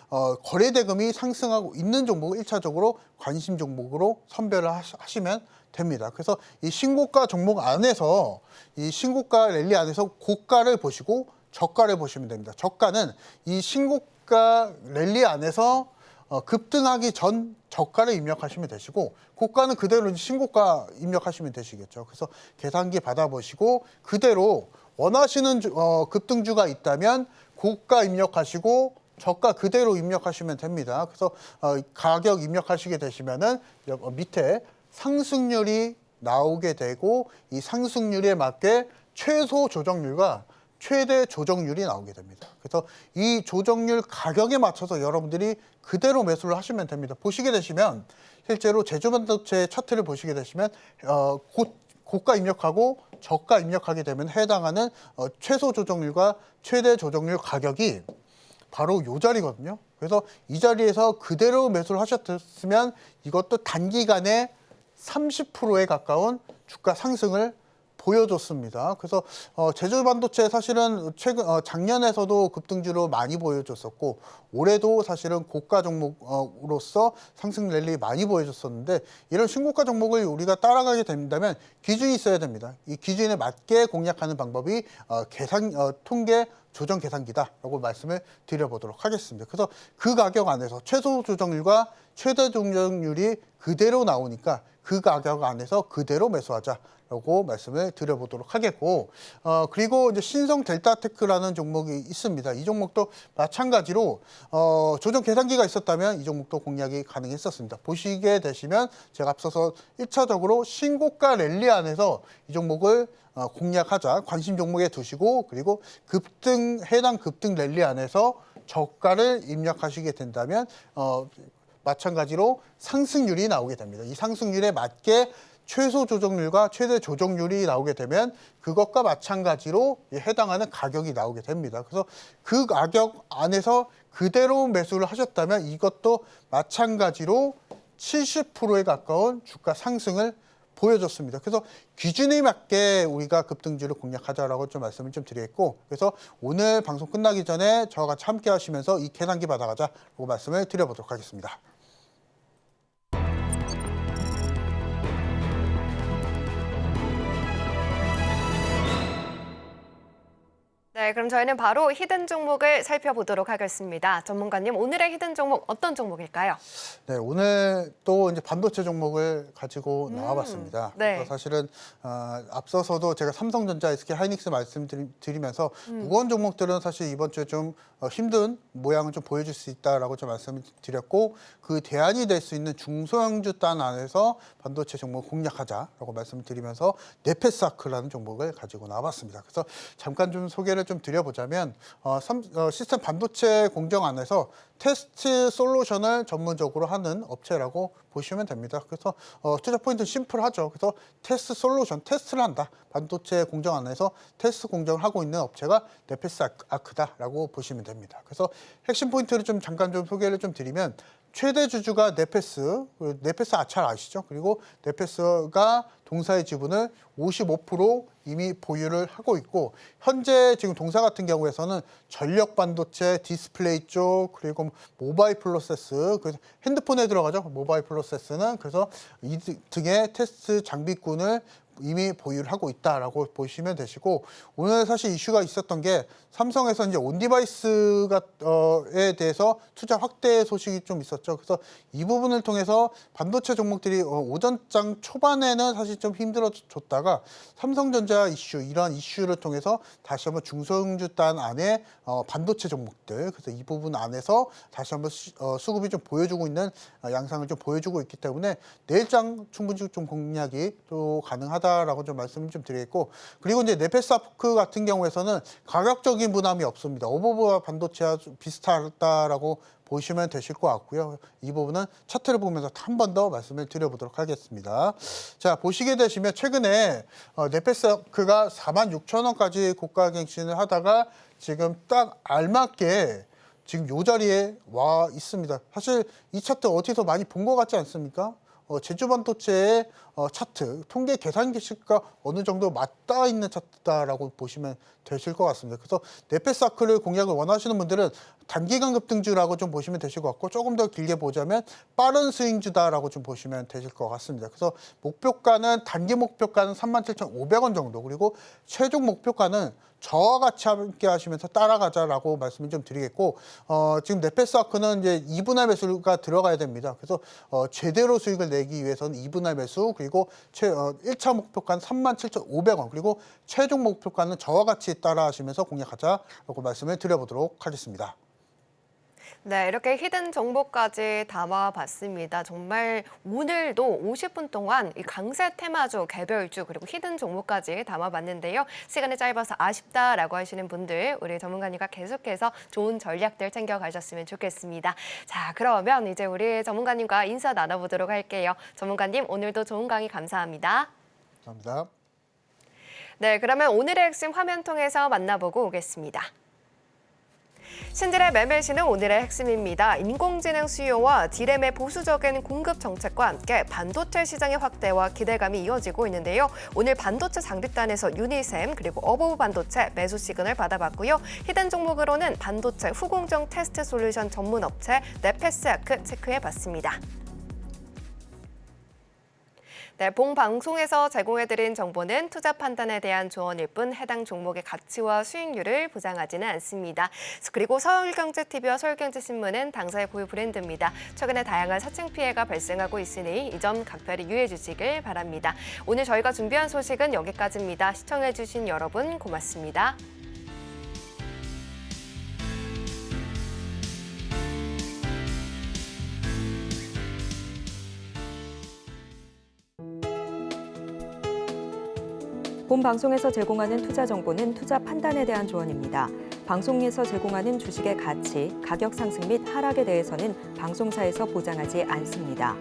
거래 대금이 상승하고 있는 종목을 1차적으로 관심 종목으로 선별을 하시면 됩니다. 그래서 이 신고가 종목 안에서 이 신고가 랠리 안에서 고가를 보시고 저가를 보시면 됩니다. 저가는 이 신고가 랠리 안에서 급등하기 전 저가를 입력하시면 되시고 고가는 그대로 신고가 입력하시면 되시겠죠. 그래서 계산기 받아보시고 그대로 원하시는 급등주가 있다면 고가 입력하시고 저가 그대로 입력하시면 됩니다. 그래서 가격 입력하시게 되시면은 밑에 상승률이 나오게 되고 이 상승률에 맞게 최소 조정률과 최대 조정률이 나오게 됩니다. 그래서 이 조정률 가격에 맞춰서 여러분들이 그대로 매수를 하시면 됩니다. 보시게 되시면 실제로 제주반도체 차트를 보시게 되시면 고가 입력하고 저가 입력하게 되면 해당하는 최소 조정률과 최대 조정률 가격이 바로 이 자리거든요. 그래서 이 자리에서 그대로 매수를 하셨으면 이것도 단기간에 30%에 가까운 주가 상승을 보여줬습니다. 그래서 제주반도체 사실은 작년에서도 급등주로 많이 보여줬었고 올해도 사실은 고가 종목으로서 상승 랠리 많이 보여줬었는데 이런 신고가 종목을 우리가 따라가게 된다면 기준이 있어야 됩니다. 이 기준에 맞게 공략하는 방법이 통계 조정 계산기다라고 말씀을 드려보도록 하겠습니다. 그래서 그 가격 안에서 최소 조정률과 최대 조정률이 그대로 나오니까 그 가격 안에서 그대로 매수하자라고 말씀을 드려보도록 하겠고, 그리고 이제 신성 델타테크라는 종목이 있습니다. 이 종목도 마찬가지로 조정 계산기가 있었다면 이 종목도 공략이 가능했었습니다. 보시게 되시면 제가 앞서서 1차적으로 신고가 랠리 안에서 이 종목을 공략하자 관심 종목에 두시고 그리고 해당 급등 랠리 안에서 저가를 입력하시게 된다면 마찬가지로 상승률이 나오게 됩니다. 이 상승률에 맞게 최소 조정률과 최대 조정률이 나오게 되면 그것과 마찬가지로 해당하는 가격이 나오게 됩니다. 그래서 그 가격 안에서 그대로 매수를 하셨다면 이것도 마찬가지로 70%에 가까운 주가 상승을 보여줬습니다. 그래서 기준에 맞게 우리가 급등주를 공략하자라고 좀 말씀을 좀 드리겠고, 그래서 오늘 방송 끝나기 전에 저와 같이 함께 하시면서 이 계산기 받아가자라고 말씀을 드려보도록 하겠습니다. 네, 그럼 저희는 바로 히든 종목을 살펴보도록 하겠습니다. 전문가님, 오늘의 히든 종목 어떤 종목일까요? 네, 오늘 또 이제 반도체 종목을 가지고 나와봤습니다. 네. 그래서 사실은 앞서서도 제가 삼성전자, SK 하이닉스 말씀드리면서 무거운 종목들은 사실 이번 주에 좀 힘든 모양을 좀 보여줄 수 있다라고 좀 말씀을 드렸고 그 대안이 될 수 있는 중소형주 단 안에서 반도체 종목 공략하자라고 말씀을 드리면서 네페스아크라는 종목을 가지고 나와봤습니다. 그래서 잠깐 좀 소개를 좀 드려보자면 시스템 반도체 공정 안에서 테스트 솔루션을 전문적으로 하는 업체라고 보시면 됩니다. 그래서 투자 포인트는 심플하죠. 그래서 테스트 솔루션, 테스트를 한다. 반도체 공정 안에서 테스트 공정을 하고 있는 업체가 네페스아크다라고 보시면 됩니다. 그래서 핵심 포인트를 좀 잠깐 좀 소개를 좀 드리면 최대 주주가 네페스 잘 아시죠? 그리고 네페스가 동사의 지분을 55% 이미 보유를 하고 있고 현재 지금 동사 같은 경우에서는 전력 반도체, 디스플레이 쪽 그리고 모바일 프로세스, 그래서 핸드폰에 들어가죠. 모바일 프로세스는 그래서 이 등의 테스트 장비군을 이미 보유를 하고 있다라고 보시면 되시고 오늘 사실 이슈가 있었던 게 삼성에서 이제 온디바이스에 대해서 투자 확대 소식이 좀 있었죠. 그래서 이 부분을 통해서 반도체 종목들이 오전장 초반에는 사실 좀 힘들어졌다가 삼성전자 이슈 이런 이슈를 통해서 다시 한번 중소형주 단 안에 반도체 종목들 그래서 이 부분 안에서 다시 한번 수급이 좀 보여주고 있는 양상을 좀 보여주고 있기 때문에 내일장 충분히 좀 공략이 또 가능하다라고 좀 말씀을 좀 드리겠고 그리고 이제 네페스아크 같은 경우에서는 가격적인 부담이 없습니다. 오버보아 반도체와 비슷하다라고 보시면 되실 것 같고요. 이 부분은 차트를 보면서 한 번 더 말씀을 드려보도록 하겠습니다. 자, 보시게 되시면 최근에 네페스아크가 46,000원까지 고가 갱신을 하다가 지금 딱 알맞게 지금 이 자리에 와 있습니다. 사실 이 차트 어디서 많이 본 것 같지 않습니까? 제주반도체의 차트, 통계 계산기식과 어느 정도 맞닿아 있는 차트다라고 보시면 되실 것 같습니다. 그래서 네페스아크를 공략을 원하시는 분들은 단기간 급등주라고 좀 보시면 되실 것 같고 조금 더 길게 보자면 빠른 스윙주다라고 좀 보시면 되실 것 같습니다. 그래서 목표가는 단기 목표가는 37,500원 정도 그리고 최종 목표가는 저와 같이 함께 하시면서 따라가자라고 말씀을 좀 드리겠고, 지금 네페스아크는 이제 2분할 매수가 들어가야 됩니다. 그래서 제대로 수익을 내기 위해서는 2분할 매수, 그리고 1차 목표가는 37,500원, 그리고 최종 목표가는 저와 같이 따라 하시면서 공략하자라고 말씀을 드려보도록 하겠습니다. 네, 이렇게 히든 정보까지 담아봤습니다. 정말 오늘도 50분 동안 이 강세 테마주, 개별주, 그리고 히든 정보까지 담아봤는데요. 시간이 짧아서 아쉽다라고 하시는 분들, 우리 전문가님과 계속해서 좋은 전략들 챙겨가셨으면 좋겠습니다. 자, 그러면 이제 우리 전문가님과 인사 나눠보도록 할게요. 전문가님, 오늘도 좋은 강의 감사합니다. 감사합니다. 네, 그러면 오늘의 핵심 화면 통해서 만나보고 오겠습니다. 신들의 매매시는 오늘의 핵심입니다. 인공지능 수요와 디램의 보수적인 공급 정책과 함께 반도체 시장의 확대와 기대감이 이어지고 있는데요. 오늘 반도체 상륙단에서 유니셈 그리고 어보브 반도체 매수 시그널 받아봤고요. 히든 종목으로는 반도체 후공정 테스트 솔루션 전문 업체 네페스아크 체크해봤습니다. 네, 본 방송에서 제공해드린 정보는 투자 판단에 대한 조언일 뿐 해당 종목의 가치와 수익률을 보장하지는 않습니다. 그리고 서울경제TV와 서울경제신문은 당사의 고유 브랜드입니다. 최근에 다양한 사칭 피해가 발생하고 있으니 이 점 각별히 유의해 주시길 바랍니다. 오늘 저희가 준비한 소식은 여기까지입니다. 시청해주신 여러분 고맙습니다. 본 방송에서 제공하는 투자 정보는 투자 판단에 대한 조언입니다. 방송에서 제공하는 주식의 가치, 가격 상승 및 하락에 대해서는 방송사에서 보장하지 않습니다.